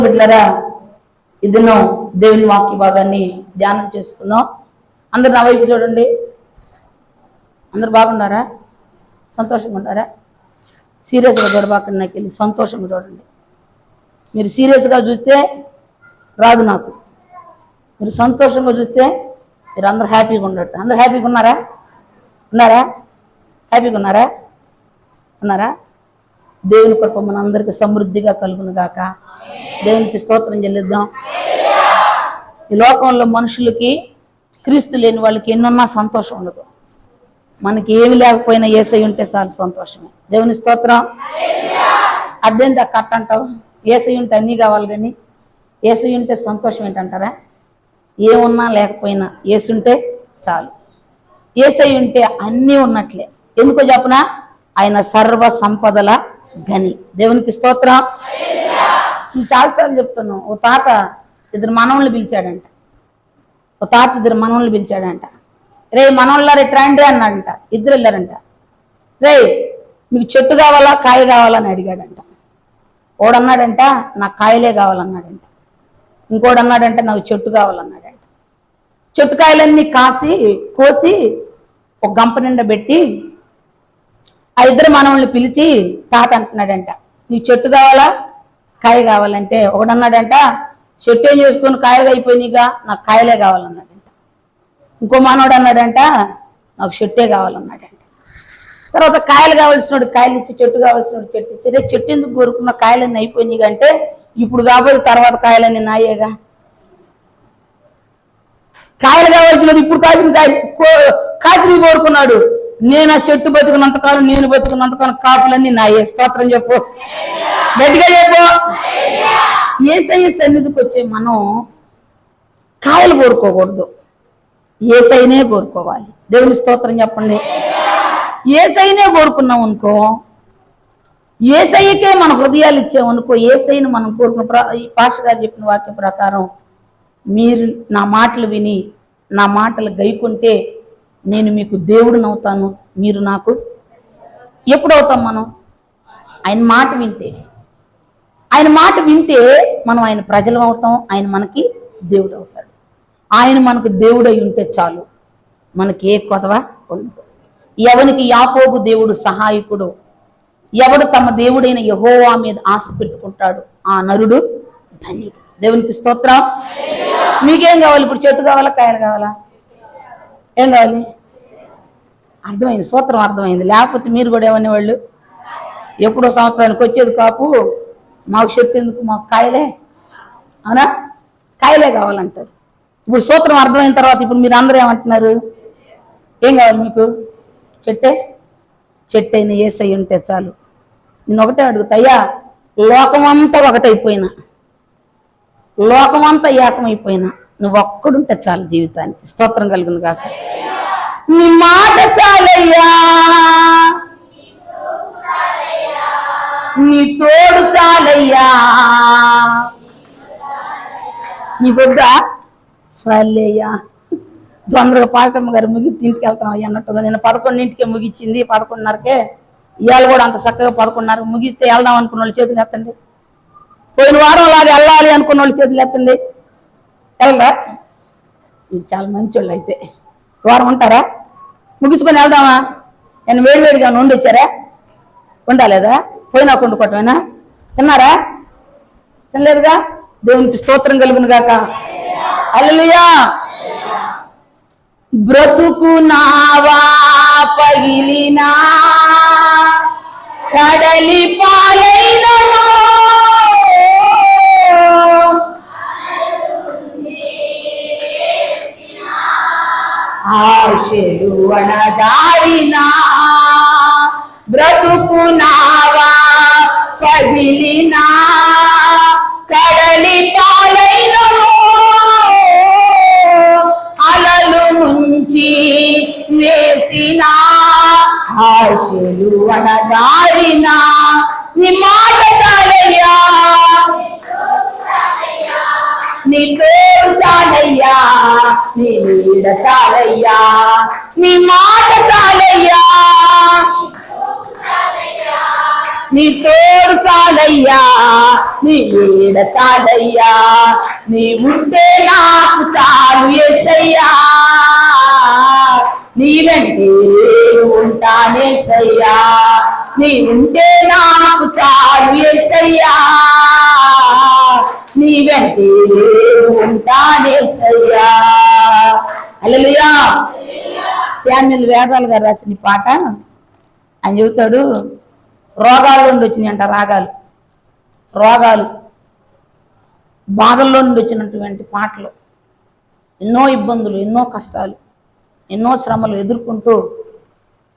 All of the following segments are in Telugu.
బిడ్డలారా, ఇదినో దేవుని వాక్య భాగాన్ని ధ్యానం చేసుకున్నాం. అందరు నా వైపు చూడండి. అందరు బాగున్నారా? సంతోషంగా ఉన్నారా? సీరియస్గా చూడబాకండి, నాకు వెళ్ళి సంతోషంగా చూడండి. మీరు సీరియస్గా చూస్తే రాదు నాకు. మీరు సంతోషంగా చూస్తే మీరు అందరు హ్యాపీగా ఉండట్టు. అందరు హ్యాపీగా ఉన్నారా? ఉన్నారా? హ్యాపీగా ఉన్నారా? ఉన్నారా? దేవుని కృప మనందరికీ సమృద్ధిగా కలుగును గాక. దేవునికి స్తోత్రం చెల్లిద్దాం. ఈ లోకంలో మనుషులకి క్రీస్తు లేని వాళ్ళకి ఎన్నున్నా సంతోషం ఉండదు. మనకి ఏమి లేకపోయినా యేసయ్య ఉంటే చాలా సంతోషమే. దేవుని స్తోత్రం. అదేంటి ఆ కట్ట అంటావు? యేసయ్య ఉంటే అన్నీ కావాలి, కానీ యేసయ్య ఉంటే సంతోషం ఏంటంటారా? ఏమున్నా లేకపోయినా యేసుంటే చాలు. యేసయ్య ఉంటే అన్నీ ఉన్నట్లే. ఎందుకో చెప్పనా? ఆయన సర్వ సంపదల గని. దేవునికి స్తోత్రం. నేను చాలాసార్లు చెప్తున్నాను. ఓ తాత ఇద్దరు మనవల్ని పిలిచాడంట. రే మనవల్లా రే ట్రాండే అన్నాడంట. ఇద్దరు వెళ్ళారంట. రే మీకు చెట్టు కావాలా కాయ కావాలని అడిగాడంట. ఓడన్నాడంట నాకు కాయలే కావాలన్నాడంట. ఇంకోడు అన్నాడంట నాకు చెట్టు కావాలన్నాడంట. చెట్టు కాయలన్నీ కోసి ఒక గంప నిండా పెట్టి ఆ ఇద్దరు మనవల్ని పిలిచి తాత అంటున్నాడంట, నీకు చెట్టు కావాలా కాయ కావాలంటే ఒకడన్నాడంట చెట్టు ఏం చేసుకొని కాయగా అయిపోయినాయిగా నాకు కాయలే కావాలన్నాడంట. ఇంకో మానవుడు అన్నాడంట నాకు చెట్టే కావాలన్నాడంట. తర్వాత కాయలు కావాల్సినోడు కాయలు ఇచ్చి చెట్టు కావాల్సినోడు చెట్టు ఇచ్చి, రే చెట్టు ఎందుకు కోరుకున్న కాయలన్నీ అయిపోయినాయి అంటే ఇప్పుడు కాబోయే తర్వాత కాయలన్నీ నాయేగా. కాయలు కావాల్సినోడు ఇప్పుడు కాసిని కోరుకున్నాడు. నేను ఆ చెట్టు బతుకున్నంతకాలం, నేను బతుకున్నంతకాలం కాపులన్నీ నాయే. స్తోత్రం చెప్పు, గట్టిగా చెప్పు. యేసయ్య సన్నిధికి వచ్చే మనం కాయలు కోరుకోకూడదు, యేసయ్యనే కోరుకోవాలి. దేవుని స్తోత్రం చెప్పండి. యేసయ్యనే కోరుకున్నాం అనుకో, యేసయ్యకే మన హృదయాలు ఇచ్చామనుకో, యేసయ్యను మనం కోరుకున్న ఈ పాస్టర్ గారు చెప్పిన వాక్యం ప్రకారం మీరు నా మాటలు విని నా మాటలు గైకుంటే నేను మీకు దేవుడిని అవుతాను, మీరు నాకు ఎప్పుడవుతాం? మనం ఆయన మాట వింటే. ఆయన మాట వింటే మనం ఆయన ప్రజలం అవుతాం, ఆయన మనకి దేవుడు అవుతాడు. ఆయన మనకు దేవుడై ఉంటే చాలు, మనకి ఏ కొదవ ఉండదు. ఎవనికి యాకోబు దేవుడు సహాయకుడు, ఎవడు తమ దేవుడైన యెహోవా మీద ఆశ పెట్టుకుంటాడు ఆ నరుడు ధన్యుడు. దేవునికి స్తోత్రం. మీకేం కావాలి ఇప్పుడు? చెట్టు కావాలా కాయలు కావాలా? ఏం కావాలి? అర్థమైంది, సూత్రం అర్థమైంది. లేకపోతే మీరు కూడా ఏమనేవాళ్ళు, ఎప్పుడో సంవత్సరానికి వచ్చేది కాపు, మాకు చెట్టు ఎందుకు, మాకు కాయలే, అవునా? కాయలే కావాలంటారు. ఇప్పుడు సూత్రం అర్థమైన తర్వాత ఇప్పుడు మీరు అందరూ ఏమంటున్నారు? ఏం కావాలి మీకు? చెట్టు అయినా యేసయ్య ఉంటే చాలు. నేను ఒకటే అడుగుతాయ్యా, లోకమంతా ఒకటైపోయినా, లోకమంతా ఏకమైపోయినా నువ్వు ఒక్కడుంటే చాలు జీవితానికి. స్తోత్రం కలుగును కాక. నీ మాట చాలయ్యా, నీ తోడు చాలయ్యా, నీ బుద్ధ చాలయ్యా. తొందరగా పాటమ్మ గారు ముగించి ఇంటికి వెళ్తాం అన్నట్టుగా. నేను 11ంటికే ముగించింది, 11:30కే. ఇవాళ కూడా అంత చక్కగా 11:30 ముగిస్తే వెళ్దాం అనుకున్న వాళ్ళు చేతులు ఎత్తండి. పోయిన వారం లాగా వెళ్ళాలి అనుకున్న వాళ్ళు చేతులు ఎత్తండి. వెళ్ళరా? ఇది చాలా మంచి వాళ్ళు. అయితే వారం ఉంటారా? ముగించుకొని వెళ్దామా? నేను వేడివేడిగా వండి వచ్చారా? ఉండాలేదా? పోయినా కొండుకోవటమేనా? తిన్నారా? తినలేదుగా. దేవునికి స్తోత్రం కలుగును గాక. హల్లెలూయా. బ్రతుకు నావా పగిలినా కడలి పాలైనను, ఆశలు అణగారినా, బ్రతుకు నావా పగిలినా కడలి పాలైనను, అలలు ముంచి వేసిన ఆశలు అణగారినా, నీ మాట చాలయ్యా, నీ తోడు చాలయ్యా, నీ నీడ చాలయ్యా, నీ మాట చాలయ్యా, నీ తోడు చాలయ్యా, నీ నీడ చాలయ్యా, నీ ఉంటే నాకు చాలు యేసయ్యా, నీ వెంటే ఉంటానేసయ్యా, నీ ఉంటే నాకు చాలు యేసయ్యా, నీ వెంటే ఉంటానేసయ్యా. హల్లెలూయా. శామ్యూల్ వేదాలు గారు రాసిన పాట ఆయన చెబుతాడు, రోగాల్లో నుండి వచ్చినాయంట రోగాలు బాధల్లో నుండి వచ్చినటువంటి పాటలు. ఎన్నో ఇబ్బందులు, ఎన్నో కష్టాలు, ఎన్నో శ్రమలు ఎదుర్కొంటూ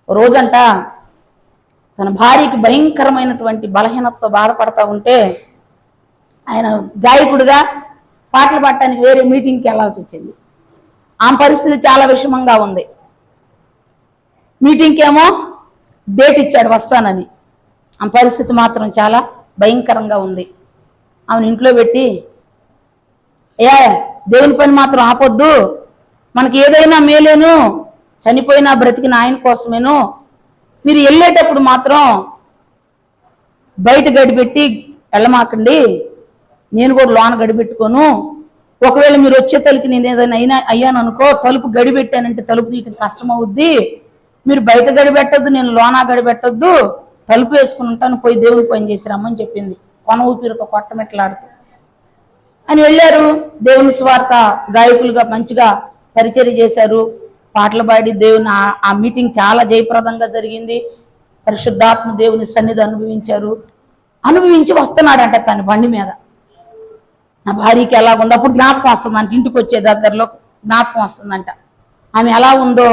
రోజంట తన భార్యకి భయంకరమైనటువంటి బలహీనతతో బాధపడతా ఉంటే ఆయన గాయకుడిగా పాటలు పాడటానికి వేరే మీటింగ్కి వెళ్ళాల్సి వచ్చింది. ఆమె పరిస్థితి చాలా విషమంగా ఉంది. మీటింగ్కి ఏమో డేట్ ఇచ్చాడు వస్తానని, ఆమె పరిస్థితి మాత్రం చాలా భయంకరంగా ఉంది. ఆమెను ఇంట్లో పెట్టి, దేవుని పని మాత్రం ఆపొద్దు, మనకి ఏదైనా మేలేను, చనిపోయినా బ్రతికిన ఆయన కోసమేను, మీరు వెళ్ళేటప్పుడు మాత్రం బయట గడిపెట్టి వెళ్ళమాకండి, నేను కూడా లోన గడిపెట్టుకోను, ఒకవేళ మీరు వచ్చే తలుపు నేను ఏదైనా అయ్యాను అనుకో, తలుపు గడిపెట్టానంటే తలుపు నీకు కష్టం అవుద్ది, మీరు బయట గడిపెట్టొద్దు, నేను లోనా గడిపెట్టొద్దు, తలుపు వేసుకుని ఉంటాను, పోయి దేవుని పని చేసి రమ్మని చెప్పింది కొన ఊపిరితో కొట్టమెట్లాడుతూ. అని వెళ్ళారు. దేవుని స్వార్థ గాయకులుగా మంచిగా పరిచర్య చేశారు, పాటలు పాడి దేవుని ఆ మీటింగ్ చాలా జయప్రదంగా జరిగింది. పరిశుద్ధాత్మ దేవుని సన్నిధి అనుభవించి వస్తున్నాడంట తన బండి మీద. నా భార్యకి ఎలా ఉందో అప్పుడు జ్ఞాపకం వస్తుందంట, ఇంటికి వచ్చే దగ్గరలో జ్ఞాపకం వస్తుందంట. ఆమె ఎలా ఉందో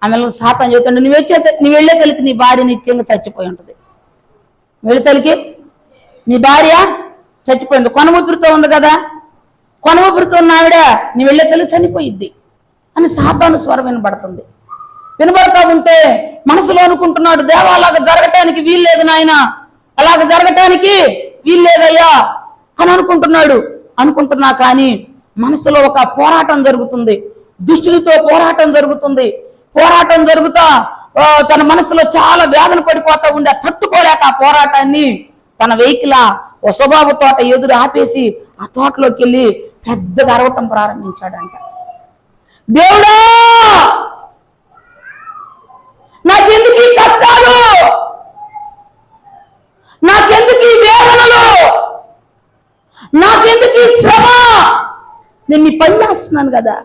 ఆమె సాతాను చెబుతుండే, నువ్వు వెళ్ళే తల్లికి నీ భార్య నిత్యంగా చచ్చిపోయి ఉంటుంది, వెళ్ళే తల్లికి నీ భార్య చచ్చిపోయింది, కొన ఊపిరితో ఉంది కదా, కొన ఊపిరితో ఉన్న ఆవిడ నీ వెళ్ళే తల్లి చనిపోయిద్ది అని సాతాను స్వరం వినబడతా ఉంటే మనసులో అనుకుంటున్నాడు, దేవా అలాగ జరగటానికి వీల్లేదు నాయన, అలాగ జరగటానికి వీల్లేదయ్యా అని అనుకుంటున్నా కానీ మనసులో ఒక పోరాటం జరుగుతుంది, దుష్టులతో పోరాటం జరుగుతా తన మనసులో చాలా వేదన పడిపోతా ఉండే, తట్టుకోలేక ఆ పోరాటాన్ని తన వెహికల్ ఓ స్వభావ తోట ఎదురు ఆపేసి ఆ తోటలోకి వెళ్ళి పెద్దగా అరవటం ప్రారంభించాడంట. దేవుడా, నాకెందుకు ఈ కష్టాలు, నాకెందుకు ఈ వేదనలు, నాకెందుకు ఈ శ్రమ, నేను నీ పని చేస్తున్నాను కదా,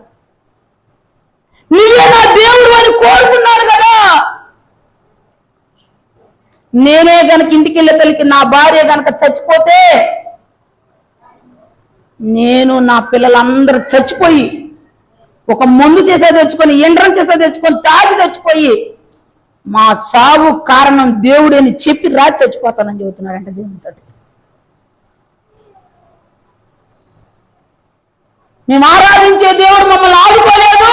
నీవే నా దేవుడు అని కోరుకున్నాను కదా, నేనే గనక ఇంటికి వెళ్ళే తల్లికి నా భార్య గనక చచ్చిపోతే, నేను నా పిల్లలందరూ చచ్చిపోయి ఒక మందు చేసే తెచ్చుకొని, ఎండ్రం చేసే తెచ్చుకొని, తాగి చచ్చిపోయి మా చావు కారణం దేవుడు అని చెప్పి రాజు చచ్చిపోతానని చెబుతున్నాడంట దేవునితో. మేము ఆరాధించే దేవుడు మమ్మల్ని ఆదుకోలేదు,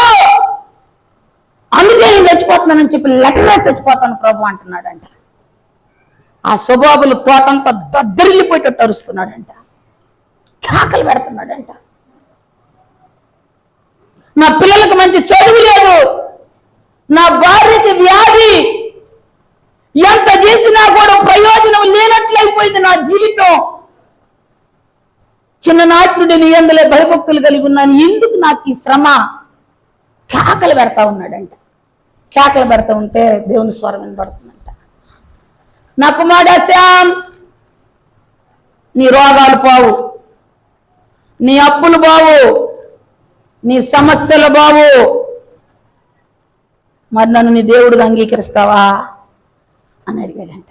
అందుకే నేను చచ్చిపోతున్నానని చెప్పి లెటర్ రాసి చచ్చిపోతాను ప్రభు అంటున్నాడంట. ఆ స్వభావులు తోటంతా దద్దరిల్లిపోయేటట్టు అరుస్తున్నాడంట, కేకలు పెడుతున్నాడంట. నా పిల్లలకు మంచి చదువు లేదు, నా భార్యకి వ్యాధి, ఎంత చేసినా కూడా ప్రయోజనం లేనట్లయిపోయింది నా జీవితం, చిన్ననాటి నుండి నీ యందులే భయభక్తులు కలిగి ఉన్నాను, ఎందుకు నాకు ఈ శ్రమ, కేకలు పెడతా ఉన్నాడంట. కేకలు పెడతా ఉంటే దేవుని స్వరం వినబడుతుందంట, నా కుమారుడా శ్యామ్, నీ రోగాలు పోవు, నీ అప్పులు బావు, నీ సమస్యలు బావు, మరి నన్ను నీ దేవుడిగా అంగీకరిస్తావా అని అడిగాడంట.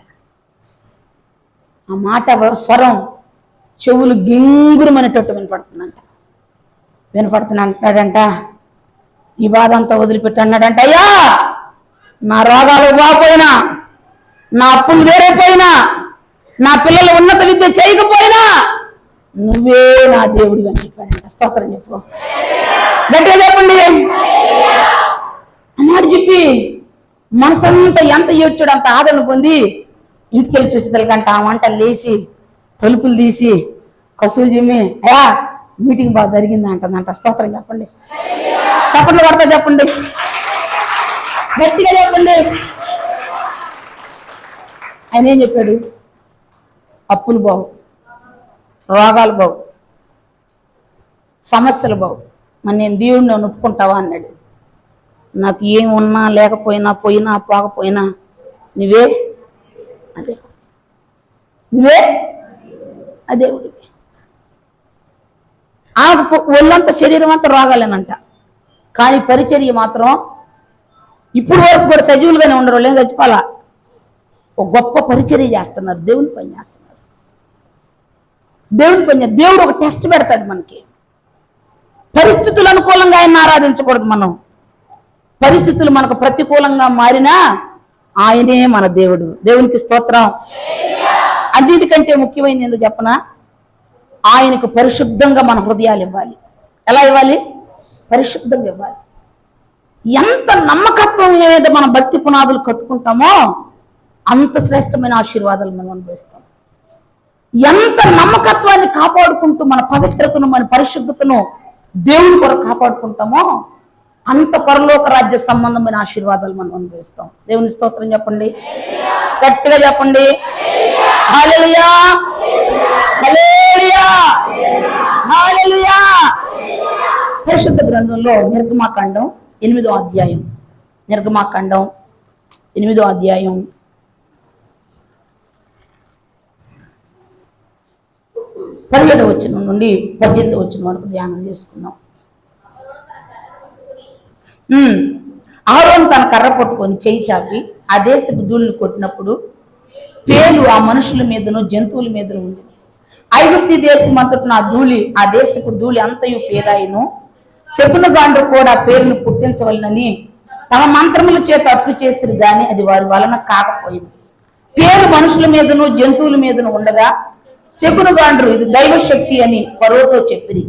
ఆ మాట స్వరం చెవులు గింగురమనేటట్టు వినపడుతున్నాడంట. ఈ బాధ అంతా వదిలిపెట్టి అన్నాడంట, అయ్యా నా రోగాలు బాపోయినా, నా అప్పులు వేరైపోయినా, నా పిల్లలు ఉన్నత విద్య చేయకపోయినా నువ్వే నా దేవుడివి అని చెప్పాడంట. స్తోత్రం చెప్పు, గట్టిగా చెప్పండి. అన్నాడు చెప్పి మనసంతా ఎంత ఏడ్చాడు అంత ఆదరణ పొంది ఇంటికి వెళ్ళి చూసేదలకంట ఆ వంట లేచి తలుపులు తీసి కసులు చిమ్మి, అయ్యా మీటింగ్ బాగా జరిగింది అంటుందంట. స్తోత్రం చెప్పండి, చప్పట్లు కొడతా చెప్పండి, గట్టిగా చెప్పండి. ఆయన ఏం చెప్పాడు, అప్పులు బావు, రోగాలు బావు, సమస్యలు బావు. మరి నేను దేవుడిని ఒప్పుకుంటావా అన్నాడు. నాకు ఏం ఉన్నా లేకపోయినా, పోయినా పోకపోయినా నువ్వే అదే, నువ్వే అదే. ఆమెకు ఒళ్ళంతా శరీరం అంతా రోగాలేనంట, కానీ పరిచర్య మాత్రం ఇప్పుడు వరకు కూడా సజీవులుగానే ఉండరు, లేదు చచ్చిపోవాలా. ఒక గొప్ప పరిచర్య చేస్తున్నారు, దేవుని పని చేస్తున్నారు. దేవుని పని, దేవుడు ఒక టెస్ట్ పెడతాడు మనకి. పరిస్థితులు అనుకూలంగా ఆయన ఆరాధించకూడదు మనం. పరిస్థితులు మనకు ప్రతికూలంగా మారినా ఆయనే మన దేవుడు. దేవునికి స్తోత్రం. అన్నిటికంటే ముఖ్యమైనది ఎందుకు చెప్పనా, ఆయనకు పరిశుద్ధంగా మన హృదయాలు ఇవ్వాలి. ఎలా ఇవ్వాలి? పరిశుద్ధంగా ఇవ్వాలి. ఎంత నమ్మకత్వం ఏదైతే మన భక్తి పునాదులు కట్టుకుంటామో అంత శ్రేష్టమైన ఆశీర్వాదాలు మనం అనుభవిస్తాం. ఎంత నమ్మకత్వాన్ని కాపాడుకుంటూ మన పవిత్రతను, మన పరిశుద్ధతను దేవుని కొరకు కాపాడుకుంటామో అంత పరలోక రాజ్య సంబంధమైన ఆశీర్వాదాలు మనం అనుభవిస్తాం. దేవుని స్తోత్రం చెప్పండి, గట్టిగా చెప్పండి. హల్లెలూయా, హల్లెలూయా, హల్లెలూయా. పరిశుద్ధ గ్రంథంలో నిర్గమాకాండం 8వ అధ్యాయం, నిర్గమాకాండం 8వ అధ్యాయం 17వ వచనం నుండి 18వ వచనం వరకు ధ్యానం చేసుకుందాం. అహరోను తన కర్ర పట్టుకొని చేయి చాపి ఆ దేశపు ధూళిని కొట్టినప్పుడు పేలు ఆ మనుషుల మీదను జంతువుల మీదను ఉంది. ఐగుప్తి దేశం అంతటా ఆ దేశపు ధూళి అంతయు పేలాయిను. శకునగాండ్రు కూడా పేరును పుట్టించవలనని తమ మంత్రముల చేత అప్పు చేసిరు గాని అది వారి వలన కాకపోయింది. పేరు మనుషుల మీదను జంతువుల మీదను ఉండగా శకునగాండ్రు ఇది దైవశక్తి అని ఫరోతో చెప్పిరి.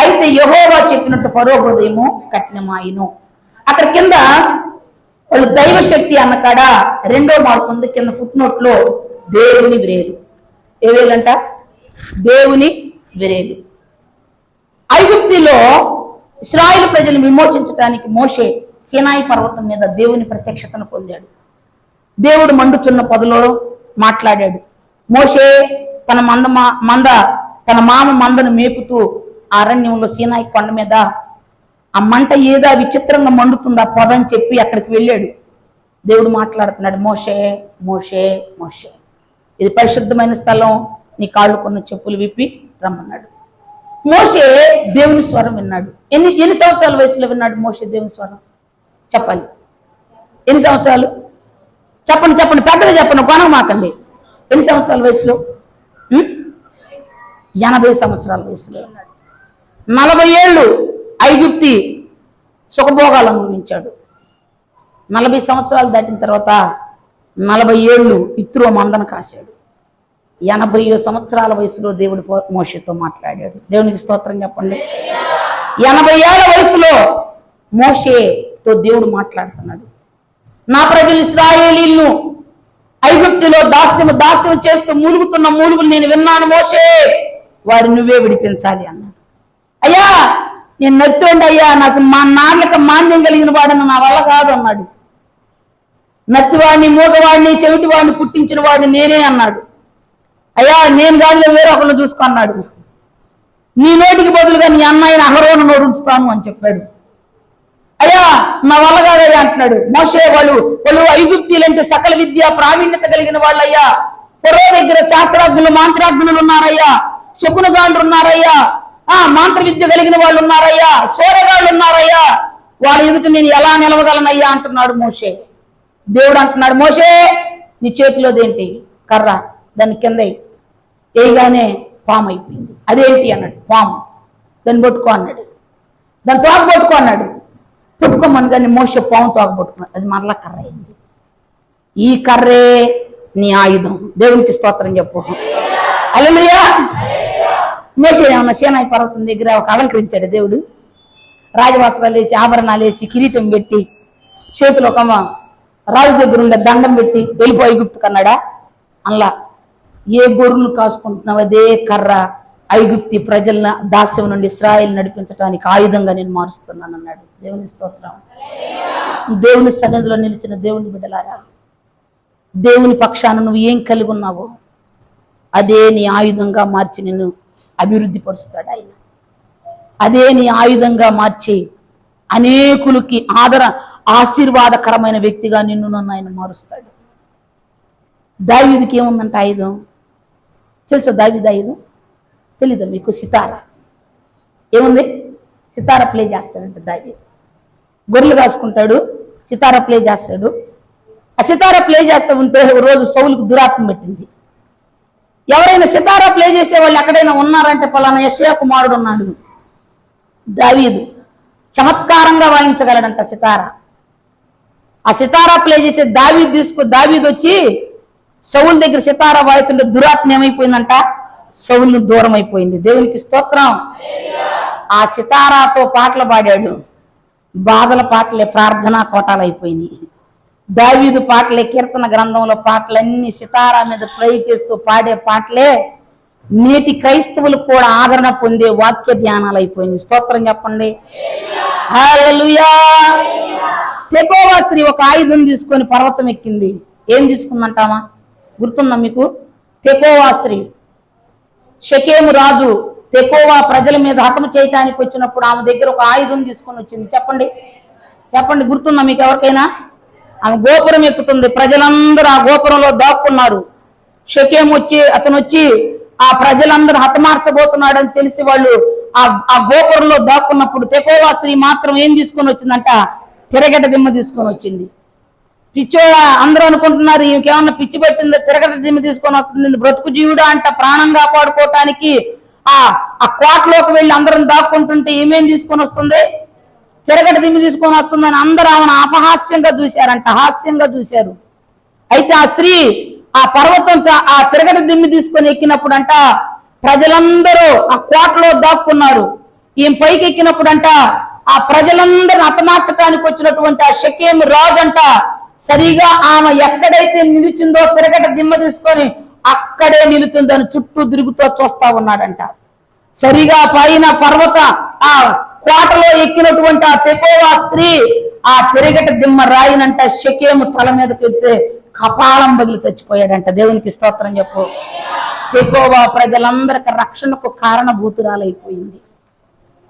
అయితే యెహోవా చెప్పినట్టు ఫరో హృదయము కఠినమాయెను. అక్కడ కింద వాళ్ళు దైవశక్తి అన్న కాడ 2వ మార్కు ఉంది, కింద ఫుట్ నోట్ లో దేవుని విరేలు. ఏ వేలంట? దేవుని విరేలు. ఐగుప్తిలో ఇశ్రాయేలు ప్రజలను విమోచించడానికి మోషే సీనాయి పర్వతం మీద దేవుని ప్రత్యక్షతను పొందాడు. దేవుడు మండుచున్న పొదలో మాట్లాడాడు. మోషే తన తన మామ మందను మేపుతూ అరణ్యంలో సీనాయి కొండ మీద ఆ మంట ఏదో విచిత్రంగా మండుతుంది ఆ పొద అని చెప్పి అక్కడికి వెళ్ళాడు. దేవుడు మాట్లాడుతున్నాడు, మోషే మోషే మోషే, ఇది పరిశుద్ధమైన స్థలం, నీ కాళ్ళు కొన్న చెప్పులు విప్పి రమ్మన్నాడు. మోషే దేవుని స్వరం విన్నాడు. ఎన్ని సంవత్సరాల వయసులో విన్నాడు మోషే దేవుని స్వరం? చెప్పాలి. ఎన్ని సంవత్సరాలు? చెప్పండి చెప్పండి, పెద్దగా చెప్పండి, కొనమాకండి. ఎన్ని సంవత్సరాల వయసులో? 80 సంవత్సరాల వయసులో విన్నాడు. 40 ఏళ్ళు ఐగుప్తి సుఖభోగాలు అనుభవించాడు. 40 సంవత్సరాలు దాటిన తర్వాత 40 ఏళ్ళు ఇత్రో మందన కాశాడు. 80 సంవత్సరాల వయసులో దేవుడు మోషేతో మాట్లాడాడు. దేవునికి స్తోత్రం చెప్పండి. 80 ఏళ్ల వయసులో మోషేతో దేవుడు మాట్లాడుతున్నాడు. నా ప్రజలు ఇశ్రాయేలీయులను ఐగుప్తులో దాస్యం చేస్తూ మూలుగుతున్న మూలుగులు నేను విన్నాను మోషే, వారు నువ్వే విడిపించాలి అన్నాడు. అయ్యా నేను నత్తుండి అయ్యా, నాకు మా నాన్నక మాన్యం కలిగిన వాడని నా వల్ల కాదు అన్నాడు. నత్తివాడిని, మూగవాడిని, చెవిటివాడిని పుట్టించిన వాడిని నేనే అన్నాడు. అయ్యా నేను గాలిలో వేరే ఒకళ్ళు చూసుకున్నాడు. నీ నోటికి బదులుగా నీ అన్నయ్యని అహరోను నోరు ఉంచుతాను అని చెప్పాడు. అయ్యా నా వల్ల కాదయ్యా అంటున్నాడు. మోషే వాళ్ళు ఐగుప్తీలంటే సకల విద్య ప్రావీణ్యత కలిగిన వాళ్ళయ్యా, ఫరో దగ్గర శాస్త్రాజ్ఞులు మంత్రాజ్ఞులు ఉన్నారయ్యా, శకునగాండ్రు ఉన్నారయ్యా, మంత్ర విద్య కలిగిన వాళ్ళు ఉన్నారయ్యా, సోరగాళ్ళు ఉన్నారయ్యా, వాళ్ళ ఎదుట నేను ఎలా నిలవగలనయ్యా అంటున్నాడు మోషే. దేవుడు అంటున్నాడు, మోషే నీ చేతిలోదేంటి? కర్ర, దాని కింద వేయగానే పాము అయిపోయింది. అదేంటి అన్నాడు. పాము, దాన్ని పట్టుకో అన్నాడు. దాన్ని తోక పట్టుకో అన్నాడు. పట్టుకోమని దాన్ని మోసే పాము తోక పట్టుకున్నాడు. అది మరలా కర్ర అయింది. ఈ కర్రే నీ ఆయుధం. దేవునికి స్తోత్రం చెప్పు. హల్లెలూయా. మోషే ఏమన్నా సీనాయి పర్వతం దగ్గర ఒక అలంకరించాడు దేవుడు. రాజవస్త్రాలు వేసి, ఆభరణాలు వేసి, కిరీటం పెట్టి, చేతిలో ఒక రాజు దగ్గర ఉండే దండం పెట్టి వెళ్ళిపోయి ఐగుప్తుకు అన్నాడా? అలా ఏ గొర్రెలు కాసుకుంటున్నావు అదే కర్ర ఐగుప్తి ప్రజల దాస్యం నుండి ఇశ్రాయేలు నడిపించడానికి ఆయుధంగా నేను మారుస్తున్నాను అన్నాడు. దేవుని స్తోత్రం. దేవుని సన్నిధిలో నిలిచిన దేవుని బిడ్డలారా, దేవుని పక్షాన నువ్వు ఏం కలిగి ఉన్నావో, అదే నీ ఆయుధంగా మార్చి నిన్ను అభివృద్ధి పరుస్తాడు ఆయన. అదే నీ ఆయుధంగా మార్చి అనేకులకి ఆశీర్వాదకరమైన వ్యక్తిగా నిన్ను నన్ను ఆయన మారుస్తాడు. దావీదుకి ఏముందంట ఆయుధం తెలుసా? దావీదు ఆయుధం తెలీదా మీకు? సితార. ఏముంది? సితార ప్లే చేస్తాడంట దావీదు. గొర్రెలు కాసుకుంటాడు, సితార ప్లే చేస్తాడు. ఆ సితార ప్లే చేస్తూ ఉంటే రోజు సౌలుకు దురాత్మ పెట్టింది. ఎవరైనా సితారా ప్లే చేసే వాళ్ళు ఎక్కడైనా ఉన్నారంటే పలానా యెషయా కుమారుడు ఉన్నాడు, దావీదు చమత్కారంగా వాయించగలడంట సితారా. ఆ సితారా ప్లే చేసే దావీదు వచ్చి సౌలు దగ్గర సితారా వాయిస్తుంటే దురాత్మ ఏమైపోయిందంట? సౌలు దూరం అయిపోయింది. దేవునికి స్తోత్రం. ఆ సితారాతో పాటలు పాడాడు. బాధల పాటలే ప్రార్థనా కోటాలు అయిపోయినాయి. దావీదు పాటలే, కీర్తన గ్రంథంలో పాటలన్నీ సితారా మీద ప్లే చేస్తూ పాడే పాటలే నేటి క్రైస్తవులు కూడా ఆదరణ పొందే వాక్య ధ్యానాలు అయిపోయింది. స్తోత్రం చెప్పండి. హల్లెలూయా. తెకోవా స్త్రీ ఒక ఆయుధం తీసుకొని పర్వతం ఎక్కింది. ఏం తీసుకుందంటామా? గుర్తుందా మీకు? తెకోవా స్త్రీ, షెకెము రాజు తెకోవా ప్రజల మీద హతము చేయటానికి వచ్చినప్పుడు ఆమె దగ్గర ఒక ఆయుధం తీసుకొని వచ్చింది. చెప్పండి చెప్పండి, గుర్తుందా మీకు ఎవరికైనా? ఆమె గోపురం ఎక్కుతుంది. ప్రజలందరూ ఆ గోపురంలో దాక్కున్నారు. షెకెము అతను వచ్చి ఆ ప్రజలందరూ హతమార్చబోతున్నాడని తెలిసి వాళ్ళు ఆ గోపురంలో దాక్కున్నప్పుడు తెకోవా స్త్రీ మాత్రం ఏం తీసుకొని వచ్చిందంట? తిరగట దిమ్మ తీసుకొని వచ్చింది. పిచ్చోడా అందరూ అనుకుంటున్నారు ఇంకేమన్నా పిచ్చి పెట్టిందో, తిరగట దిమ్మ తీసుకొని వస్తుంది, బ్రతుకు జీవుడా అంట ప్రాణం కాపాడుకోవటానికి ఆ కోటలోకి వెళ్ళి అందరం దాక్కుంటుంటే ఏమేం తీసుకొని వస్తుంది? తిరగట దిమ్మి తీసుకొని వస్తుందని అందరూ ఆమెను అపహాస్యంగా చూశారంట, హాస్యంగా చూశారు. అయితే ఆ స్త్రీ ఆ పర్వతం ఆ తిరగట దిమ్మి తీసుకొని ఎక్కినప్పుడు అంట ప్రజలందరూ ఆ కోటలో దాక్కున్నారు. ఈమె పైకి ఎక్కినప్పుడు అంట ఆ ప్రజలందరూ హతమార్చడానికి వచ్చినటువంటి ఆ షెకెము రాజు అంట సరిగా ఆమె ఎక్కడైతే నిలిచిందో తిరగట దిమ్మ తీసుకొని అక్కడే నిలుచుందని చుట్టూ తిరుగుతూ చూస్తా ఉన్నాడంట. సరిగా పైన పర్వత ఆ కోటలో ఎక్కినటువంటి ఆ తెకోవా స్త్రీ ఆ తిరగట దిమ్మ రాయినంట షెకెము తల మీదకి వెళ్తే కపాలం బగిలి చచ్చిపోయాడంట. దేవునికి స్తోత్రం చెప్పు. తెకోవా ప్రజలందరికి రక్షణకు కారణభూతురాలైపోయింది.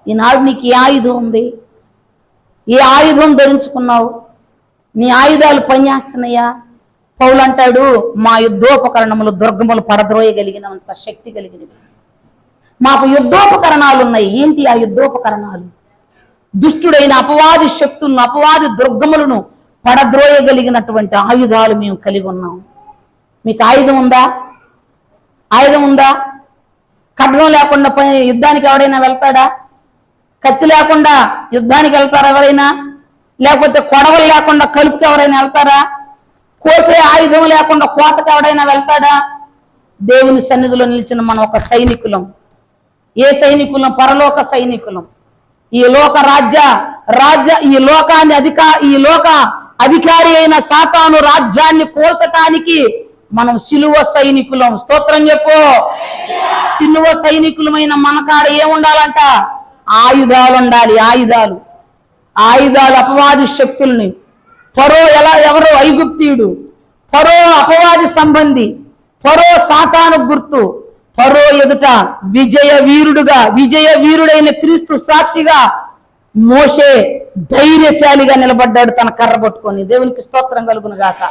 ఈనాడు నీకు ఏ ఆయుధం ఉంది? ఏ ఆయుధం ధరించుకున్నావు? నీ ఆయుధాలు పనిచేస్తున్నాయా? పౌలు అంటాడు, మా యుద్ధోపకరణములు దుర్గములు పడద్రోయగలిగినంత శక్తి కలిగినవి. మాకు యుద్ధోపకరణాలు ఉన్నాయి. ఏంటి ఆ యుద్ధోపకరణాలు? దుష్టుడైన అపవాది శక్తులను, అపవాది దుర్గములను పడద్రోయగలిగినటువంటి ఆయుధాలు మేము కలిగి ఉన్నాం. మీకు ఆయుధం ఉందా? ఆయుధం ఉందా? ఖడ్గం లేకుండా యుద్ధానికి ఎవడైనా వెళ్తాడా? కత్తి లేకుండా యుద్ధానికి వెళ్తారా ఎవరైనా? లేకపోతే కొడవలు లేకుండా కలుపుకి ఎవరైనా వెళ్తారా? కోసే ఆయుధం లేకుండా కోతకు ఎవడైనా వెళ్తాడా? దేవుని సన్నిధిలో నిలిచిన మనం ఒక సైనికులం. ఏ సైనికులం? పరలోక సైనికులం. ఈ లోక ఈ లోక అధికారి అయిన సాతాను రాజ్యాన్ని కోల్చటానికి మనం సిలువ సైనికులం. స్తోత్రం చెప్పు. సిలువ సైనికులమైన మనకాడ ఏముండాలంట? ఆయుధాలు ఉండాలి. ఆయుధాలు అపవాది శక్తుల్ని. ఫరో ఎవరు? ఐగుప్తీయుడు. ఫరో అపవాది సంబంధి. ఫరో సాతాను గుర్తు. ఫరో ఎదుట విజయ వీరుడైన క్రీస్తు సాక్షిగా మోషే ధైర్యశాలిగా నిలబడ్డాడు తన కర్ర పట్టుకొని. దేవునికి స్తోత్రం కలుగును గాక.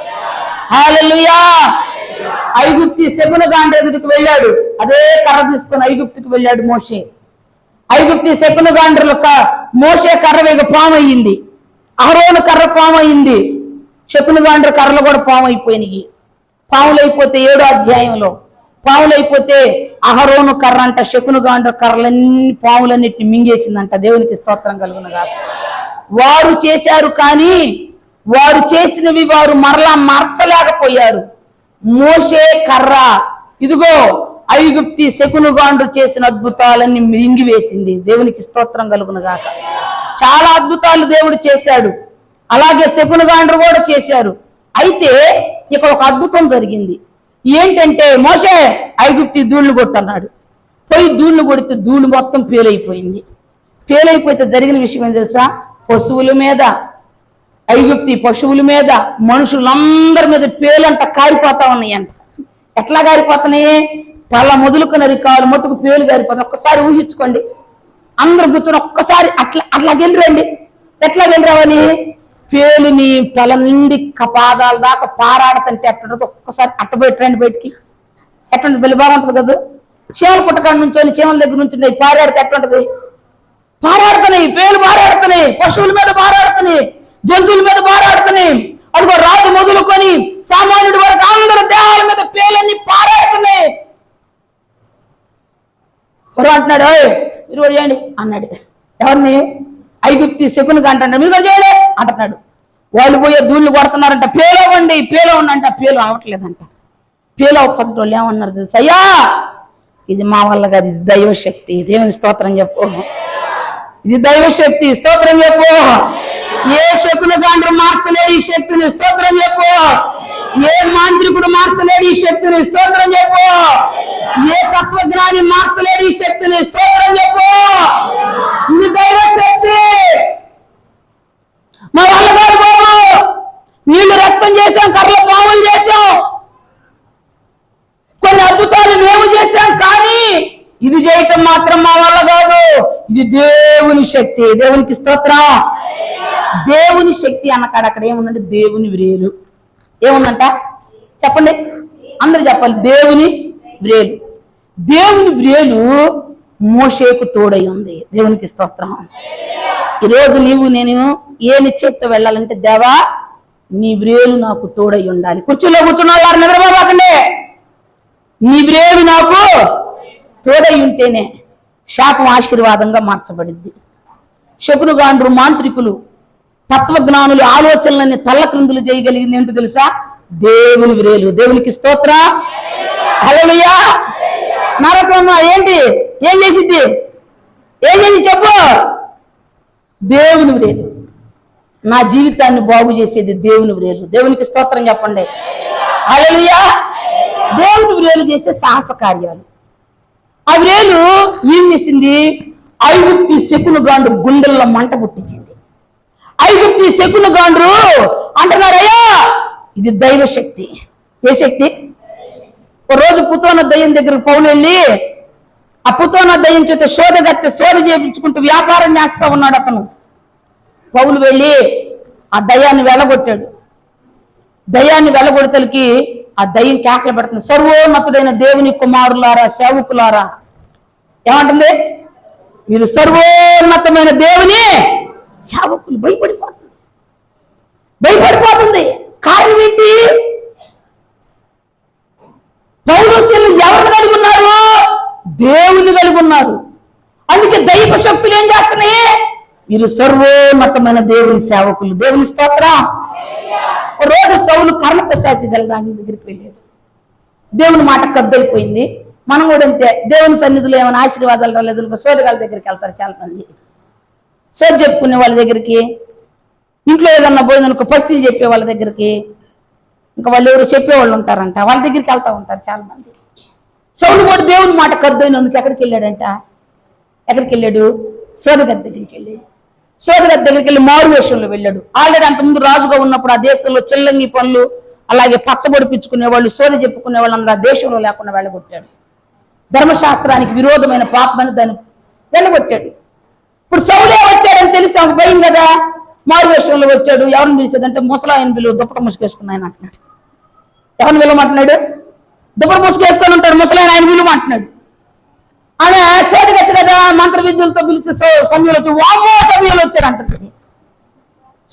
హల్లెలూయా. ఐగుప్తి శకునగాండ్ర ఎదుటికి వెళ్ళాడు. అదే కర్ర తీసుకొని ఐగుప్తికి వెళ్ళాడు మోషే. ఐగుప్తి శకునగాండ్రలో మోషే కర్ర వేగ పాము అయ్యింది. అహరోను కర్ర పాము అయింది. శకునగాండ్ర కర్రలు కూడా పాము అయిపోయినాయి. పాములైపోతే 7వ అధ్యాయంలో పాములైపోతే అహరోను కర్ర అంట శకునగాండ్ర కర్రలన్నీ పాములన్నిటిని మింగేసిందంట. దేవునికి స్తోత్రం కలుగునుగా. వారు చేశారు కానీ వారు చేసినవి వారు మరలా మార్చలేకపోయారు. మోషే కర్ర ఇదిగో ఐగుప్తి శకునగాండ్రు చేసిన అద్భుతాలన్నీ మింగివేసింది. దేవునికి స్తోత్రం కలుగునుగాక. చాలా అద్భుతాలు దేవుడు చేశాడు. అలాగే శకునగాండ్రు కూడా చేశారు. అయితే ఇక్కడ ఒక అద్భుతం జరిగింది. ఏంటంటే మోషే ఐగుప్తి ధూళిని కొట్టన్నాడు. పోయి ధూళిని కొడితే ధూళి మొత్తం పేలైపోయింది. పేలైపోతే జరిగిన విషయం ఏం తెలుసా? పశువుల మీద, ఐగుప్తి పశువుల మీద, మనుషులందరి మీద పేలంట కారిపోతా ఉన్నాయంట. ఎట్లా కారిపోతున్నాయి? తల మొదలుకున్న రికాలు మట్టుకు పేలు గారిపోతుంది. ఒక్కసారి ఊహించుకోండి. అందరూ కూర్చొని ఒక్కసారి అట్లా గెలిరండి. ఎట్లా గెలిరావని పేలుని తల నుండి పాదాల దాకా పారాడుతుంటే ఎట్టుంటుంది. ఒక్కసారి అట్టబెట్టండి బయటికి. ఎట్టుంటుంది? వెళ్ళి బాగుంటుంది కదా. చీమల పుట్టకాడ నుంచి చీమల దగ్గర నుంచి పారాడితే ఎట్టుంటది? పారాడుతున్నాయి, పేలు పారాడుతున్నాయి, పశువుల మీద పారాడుతున్నాయి, జంతువుల మీద పారాడుతున్నాయి. అదిగో రాజు మొదలుకొని సామాన్యుడి వరకు అందరూ దేహాల మీద పేలన్నీ పారాడుతున్నాయి. అంటున్నాడు, మీరు కూడా చేయండి అన్నాడు. ఎవరిని? ఐగుప్తి శకునికి అంటాడు, మీరు కూడా చేయండి అంటున్నాడు. వాళ్ళు పోయే ధూళ్ళు కొడుతున్నారంట, పేలవండి పేలవండి అంట. పేలు అవ్వట్లేదంట. పేలు అవ్వకపోతే వాళ్ళు ఏమన్నారు తెలుసు? అయ్యా ఇది మా వల్ల కాదు, ఇది దైవశక్తి. దేవుని స్తోత్రం చెప్పు. ఇది దైవశక్తి. స్తోత్రం చెప్పు. ఏ శకుని గాండ్రు మార్చలేడు ఈ శక్తిని. స్తోత్రం చెప్పు. ఏ మాంత్రికుడు మార్చలేడు ఈ శక్తిని. స్తోత్రం చెప్పు. ఏ తత్వజ్ఞాని మార్చలేడు ఈ శక్తిని. స్తోత్రం చెప్పు. ఇది దైవశక్తి. మా వల్ల కాదు బాబు. నీళ్లు రక్తం చేశాం, కర్రలు పాములు చేశాం, కొన్ని అద్భుతాలు మేము చేశాం, కానీ ఇది చేయటం మాత్రం మా వల్ల కాదు. ఇది దేవుని శక్తి. దేవునికి స్తోత్రం. దేవుని శక్తి అన్నకాడ అక్కడ ఏముందంటే దేవుని వ్రేలు. ఏముందంట చెప్పండి, అందరూ చెప్పాలి. దేవుని వ్రేలు. దేవుని వ్రేలు మోషేకు తోడై ఉంది. దేవునికి స్తోత్రం. ఈరోజు నేను ఏ నిశ్చయితో వెళ్ళాలంటే, దేవా నీ వ్రేలు నాకు తోడై ఉండాలి. కుర్చీలో కూర్చున్న వాళ్ళు నిద్రపోకండి. నీ వ్రేలు నాకు తోడై ఉంటేనే శాపం ఆశీర్వాదంగా మార్చబడింది. శకునుగాండ్రు మాంత్రికులు తత్వజ్ఞానులు ఆలోచనలన్నీ తల్లక్రిందులు చేయగలిగింది ఏంటో తెలుసా? దేవుని వ్రేలు. దేవునికి స్తోత్ర. హల్లెలూయా. నరకమ్మ ఏంటి? ఏం చేసిద్ది? ఏం చేసి చెప్పు? దేవుని వ్రేలు. నా జీవితాన్ని బాగు చేసేది దేవుని వ్రేలు. దేవునికి స్తోత్రం చెప్పండి. హల్లెలూయా. దేవుని వ్రేలు చేసే సాహస కార్యాలు. ఆ వ్రేలు ఏం చేసింది? ఐగుప్తి శకును గాండ్రు గుండెల్లో మంట పుట్టించింది. ఐగుప్తి శకును గాండ్రు అంటున్నారయ్యా ఇది దైవ శక్తి. ఏ శక్తి? ఒక రోజు పుతోన దయ్యం దగ్గర పౌలు వెళ్ళి ఆ పుతోన దయ్యం చేత శోధ చేయించుకుంటూ వ్యాపారం చేస్తా ఉన్నాడు అతను. పౌలు వెళ్ళి ఆ దయ్యాన్ని వెళ్ళగొట్టాడు. దయ్యాన్ని వెళ్ళగొడతలకి ఆ దయ్యం కేకలు పెడుతుంది, సర్వోన్నతుడైన దేవుని కుమారులారా, సేవకులారా. ఏమంటుంది? మీరు సర్వోన్నతమైన దేవుని సేవకులు. భయపడిపోతుంది. కారణం ఏంటి? పౌరుషులు ఎవరిని కలిగి ఉన్నారు? దేవుని కలిగి ఉన్నారు. అందుకే దైవ శక్తులు ఏం చేస్తున్నాయి? వీరు సర్వోన్నతమైన దేవుని సేవకులు. దేవుని స్తోత్రం. రోజు సౌలు కర్ణపిశాచి గల రాణి దగ్గరికి వెళ్ళాడు. దేవుని మాట కద్దయిపోయింది. మనం కూడా అంతే. దేవుని సన్నిధిలో ఏమైనా ఆశీర్వాదాలు రాలేదు అనుకో సోదగాళ్ళ దగ్గరికి వెళ్తారు చాలా మంది. సోది చెప్పుకునే వాళ్ళ దగ్గరికి, ఇంట్లో ఏదన్నా పోయిందనుకో పరిస్థితి చెప్పే వాళ్ళ దగ్గరికి, ఇంకా వాళ్ళు ఎవరు చెప్పేవాళ్ళు ఉంటారంట, వాళ్ళ దగ్గరికి వెళ్తా ఉంటారు చాలా మంది. సౌలు కూడా దేవుని మాట కద్దయినందుకు ఎక్కడికి వెళ్ళాడంట? ఎక్కడికి వెళ్ళాడు? సోదగద్ద దగ్గరికి వెళ్ళాడు. సోదగద్ద దగ్గరికి వెళ్ళి మారు వేషంలో వెళ్ళాడు. ఆల్రెడీ అంతకుముందు రాజుగా ఉన్నప్పుడు ఆ దేశంలో చెల్లంగి పనులు అలాగే పచ్చబొడిపించుకునే వాళ్ళు, సోద చెప్పుకునే వాళ్ళు అందరూ ఆ దేశంలో లేకుండా వెళ్ళగొట్టాడు. ధర్మశాస్త్రానికి విరోధమైన పాపమని దాన్ని వెళ్ళగొట్టాడు. ఇప్పుడు సౌలే వచ్చాడని తెలిసి ఒక భయం కదా, మారు వేషంలో వచ్చాడు. ఎవరిని పిలిచేదంటే ముసలాయన పిలువ, దుప్పట ముసుకేసుకున్నాయని అంటున్నాడు. ఎవరిని పిలవమంటున్నాడు? దుప్పట ముసుకేసుకొని ఉంటాడు ముసలాయన, ఆయన పిలువమంటున్నాడు. ఆమె సోదగత్తి కదా, మంత్ర విద్యులతో పిలిచి సమయంలో వచ్చి వామో సమయంలో వచ్చాడు అంటుంది.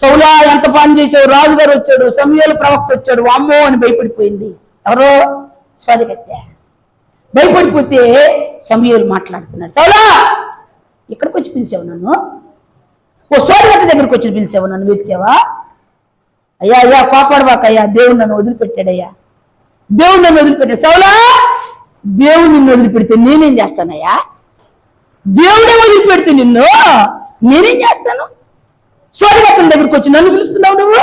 సౌలా ఎంత పని చేసావు, రాజుగారు వచ్చాడు, సమయాలు ప్రవక్త వచ్చాడు, వామ్మో అని భయపడిపోయింది. ఎవరో? సోదగత్తె. భయపడిపోతే సమయాలు మాట్లాడుతున్నాడు, సౌలా ఇక్కడికి వచ్చి పిలిచావు నన్ను, ఓ సోదగత్తె దగ్గరికి వచ్చి పిలిచావు నన్ను, వెతికావా? అయ్యా అయ్యా కోపాడవాకయ్యా, దేవుడు నన్ను వదిలిపెట్టాడయ్యా, దేవుడు నన్ను వదిలిపెట్టాడు. సౌలా దేవుడు నిన్ను వదిలిపెడితే నేనేం చేస్తానయ్యా? దేవుడే వదిలిపెడితే నిన్ను నేనేం చేస్తాను? సోదగత్తెల దగ్గరికి వచ్చి నన్ను పిలుస్తున్నావు నువ్వు,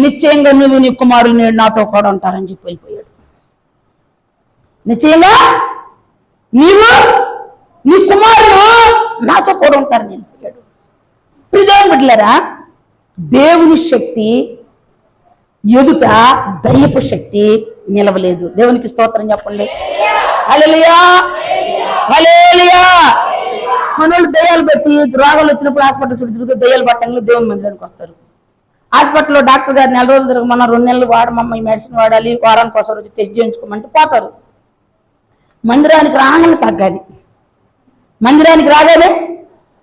నిశ్చయంగా నువ్వు నీ కుమారులు నేడు నాతో కూడా ఉంటారని చెప్పి వెళ్ళిపోయాడు. నిశ్చయంగా నీవు నీ కుమారులు నాతో కూడా ఉంటారని వెళ్ళిపోయాడు. ప్రియమైన బిడ్డలారా, దేవుని శక్తి ఎదుట దయ్యపు శక్తి నిలవలేదు. దేవునికి స్తోత్రం చెప్పండి. హల్లెలూయా, హల్లెలూయా. మనోళ్ళు దయ్యాలు పెట్టి రోగాలు వచ్చినప్పుడు హాస్పిటల్ చుట్టూ తిరుగుతూ దయ్యాలు పట్టంగా దేవుని మందిరానికి వస్తారు. హాస్పిటల్లో డాక్టర్ గారు 4 రోజులు తిరగమన్నా 2 నెలలు వాడమమ్మ, ఈ మెడిసిన్ వాడాలి, వారానికి ఒకసారి వచ్చి టెస్ట్ చేయించుకోమంటే పోతారు. మందిరానికి రాగానే తగ్గాలి, మందిరానికి రాగానే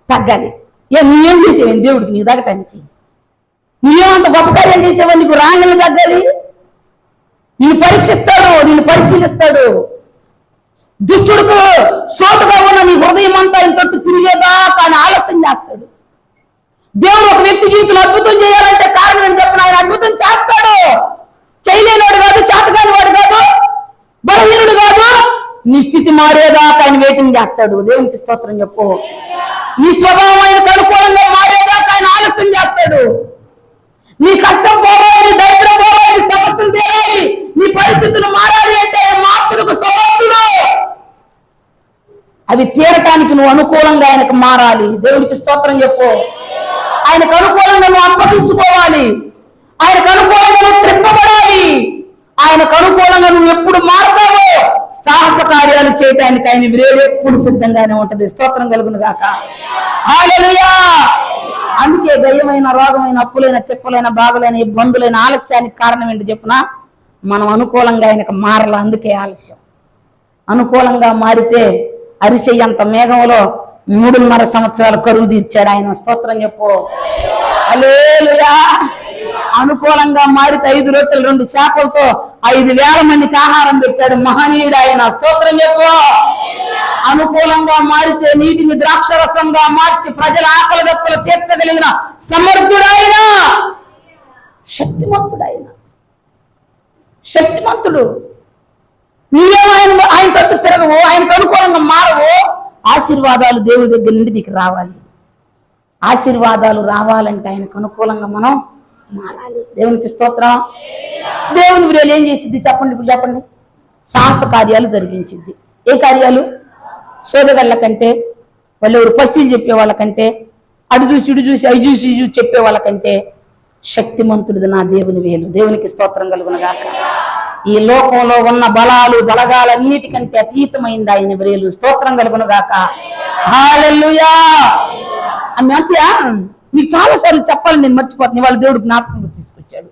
తగ్గాలి. నువ్వేం చేసేవాడి దేవుడికి నీకు తగ్గటానికి? నువ్వేమంత గొప్ప కార్యం చేసేవా? నీకు రాగానే తగ్గాలి. నిన్ను పరీక్షిస్తాడు, నిన్ను పరిశీలిస్తాడు. దుష్టుడుకు చోటుగా ఉన్న నీ హృదయం అంతా ఇంతట్టు తిరిగేదా కానీ ఆలస్యం చేస్తాడు. దేవుడు ఒక వ్యక్తి జీవితంలో అద్భుతం చేయాలంటే కారణం అని చెప్పిన ఆయన అద్భుతం చేస్తాడు. చేయలేనివాడు కాదు, చేతకాని వాడు కాదు, బలహీనుడు కాదు. నీ స్థితి మారేదాకా ఆయన వెయిటింగ్ చేస్తాడు. దేవునికి స్తోత్రం చెప్పు. నీ స్వభావం ఆయనకు అనుకూలంగా మారేదాకా ఆయన ఆలస్యం చేస్తాడు. నీ కష్టం పోవాలి, దరిద్రం పోవాలి, సమస్యలు తీరాలి, నీ పరిస్థితులు మారాలి అంటే మార్పులకు సమర్థుడు. అవి తీరటానికి నువ్వు అనుకూలంగా ఆయనకు మారాలి. దేవునికి స్తోత్రం చెప్పు. ఆయనకు అనుకూలంగా నువ్వు అప్పగించుకోవాలి, ఆయనకు అనుకూలంగా నువ్వు త్రిప్పబడాలి. ఆయనకు అనుకూలంగా నువ్వు ఎప్పుడు మారుతావో సాహస కార్యాలు చేయడానికి ఆయన విరేడు ఎప్పుడు సిద్ధంగానే ఉంటది. స్తోత్రం కలుగును గాక. హల్లెలూయా. అందుకే దయ్యమైన, రోగమైన, అప్పులైన, తిప్పలైన, బాధలైన, ఇబ్బందులైన, ఆలస్యానికి కారణం ఏంటి చెప్పున? మనం అనుకూలంగా ఆయనకు మారాలి. అందుకే ఆలస్యం. అనుకూలంగా మారితే అరిసెయ్యంత మేఘంలో 3.5 సంవత్సరాలు కరువు తీర్చాడు ఆయన. స్తోత్రం చెప్పు. హల్లెలూయా. అనుకూలంగా మారితే 5 రొట్టెలు 2 చేపలతో 5,000 మందికి ఆహారం పెట్టాడు మహనీయుడు ఆయన. స్తోత్రం చెప్పు. అనుకూలంగా మారితే నీటిని ద్రాక్షరసంగా మార్చి ప్రజల ఆకలి దప్పులు తీర్చగలిగిన సమర్థుడైన, శక్తిమంతుడైన, శక్తిమంతుడు. నీవేమో ఆయన తట్టు తిరగవు, ఆయనకు అనుకూలంగా మారవు. ఆశీర్వాదాలు దేవుడి దగ్గర నుండి నీకు రావాలి. ఆశీర్వాదాలు రావాలంటే ఆయనకు అనుకూలంగా మనం మారాలి. దేవునికి స్తోత్రం. దేవుని విలువలు ఏం చేసింది చెప్పండి, ఇప్పుడు చెప్పండి. సాహస కార్యాలు జరిగించింది. ఏ కార్యాలు? సోదగళ్ళ కంటే, వాళ్ళు ఎవరు పస్తీలు చెప్పే వాళ్ళకంటే, అడు చూసి ఇడు చూసి అవి చూసి ఇవి చూసి చెప్పే వాళ్ళకంటే శక్తిమంతుడిది నా దేవుని వేలు. దేవునికి స్తోత్రం కలుగునగాక. ఈ లోకంలో ఉన్న బలాలు బలగాలన్నిటికంటే అతీతమైంది ఆయన వేలు. స్తోత్రం కలుగునగాక. హల్లెలూయా. ఆ మధ్య మీకు చాలా సార్లు చెప్పాలి, నేను మర్చిపోతాను. వాళ్ళ దేవుడు జ్ఞాపకం తీసుకొచ్చాడు.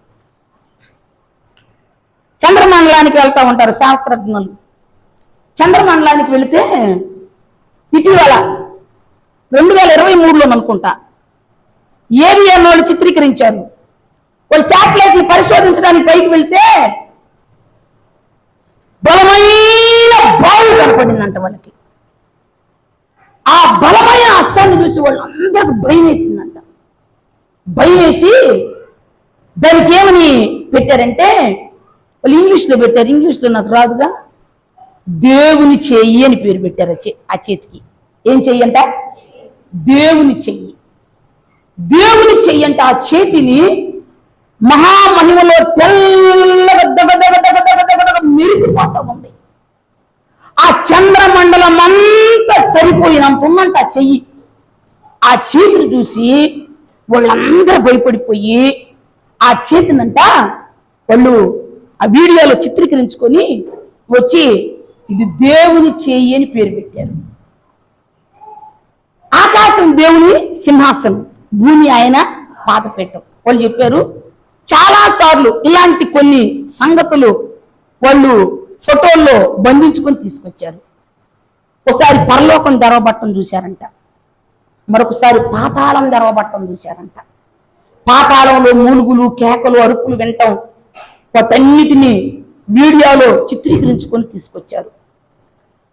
చంద్రమండలానికి వెళ్తా ఉంటారు శాస్త్రజ్ఞులు. చంద్రమండలానికి వెళితే ఇటీవల 2023లో అనుకుంటా ఏవిఎన్ వాళ్ళు చిత్రీకరించారు. వాళ్ళు శాటిలైట్ ని పరిశోధించడానికి పైకి వెళ్తే బలమైన బావి కనపడిందంట వాళ్ళకి. ఆ బలమైన హస్తాన్ని చూసి వాళ్ళు అందరికి భయం వేసిందంట. భయం వేసి దానికి ఏమని పెట్టారంటే, వాళ్ళు ఇంగ్లీష్లో పెట్టారు, ఇంగ్లీష్లో నాకు రాదుగా, దేవుని చెయ్యి అని పేరు పెట్టారు. ఆ చేతికి ఏం చెయ్యి అంట? దేవుని చెయ్యి. దేవుని చెయ్యి అంట. ఆ చేతిని మహామహిమలో తెల్లగా మెరిసిపోతా ఉంది. ఆ చంద్రమండలం అంతా సరిపోయినంత ఉందంట ఆ చెయ్యి. ఆ చేతిని చూసి వాళ్ళందరూ భయపడిపోయి ఆ చేతినంట వాళ్ళు ఆ వీడియోలో చిత్రీకరించుకొని వచ్చి ఇది దేవుని చెయ్యి అని పేరు పెట్టారు. ఆకాశం దేవుని సింహాసనం, భూమి ఆయన పాదపీఠం. వాళ్ళు చెప్పారు చాలా సార్లు ఇలాంటి కొన్ని సంగతులు వాళ్ళు ఫోటోల్లో బంధించుకొని తీసుకొచ్చారు. ఒకసారి పరలోకం తెరవబట్టం చూశారంట, మరొకసారి పాతాళం తెరవబట్టం చూశారంట. పాతాళంలో మూలుగులు, కేకలు, అరుపులు వినటం, వాటన్నిటినీ వీడియోలో చిత్రీకరించుకొని తీసుకొచ్చారు.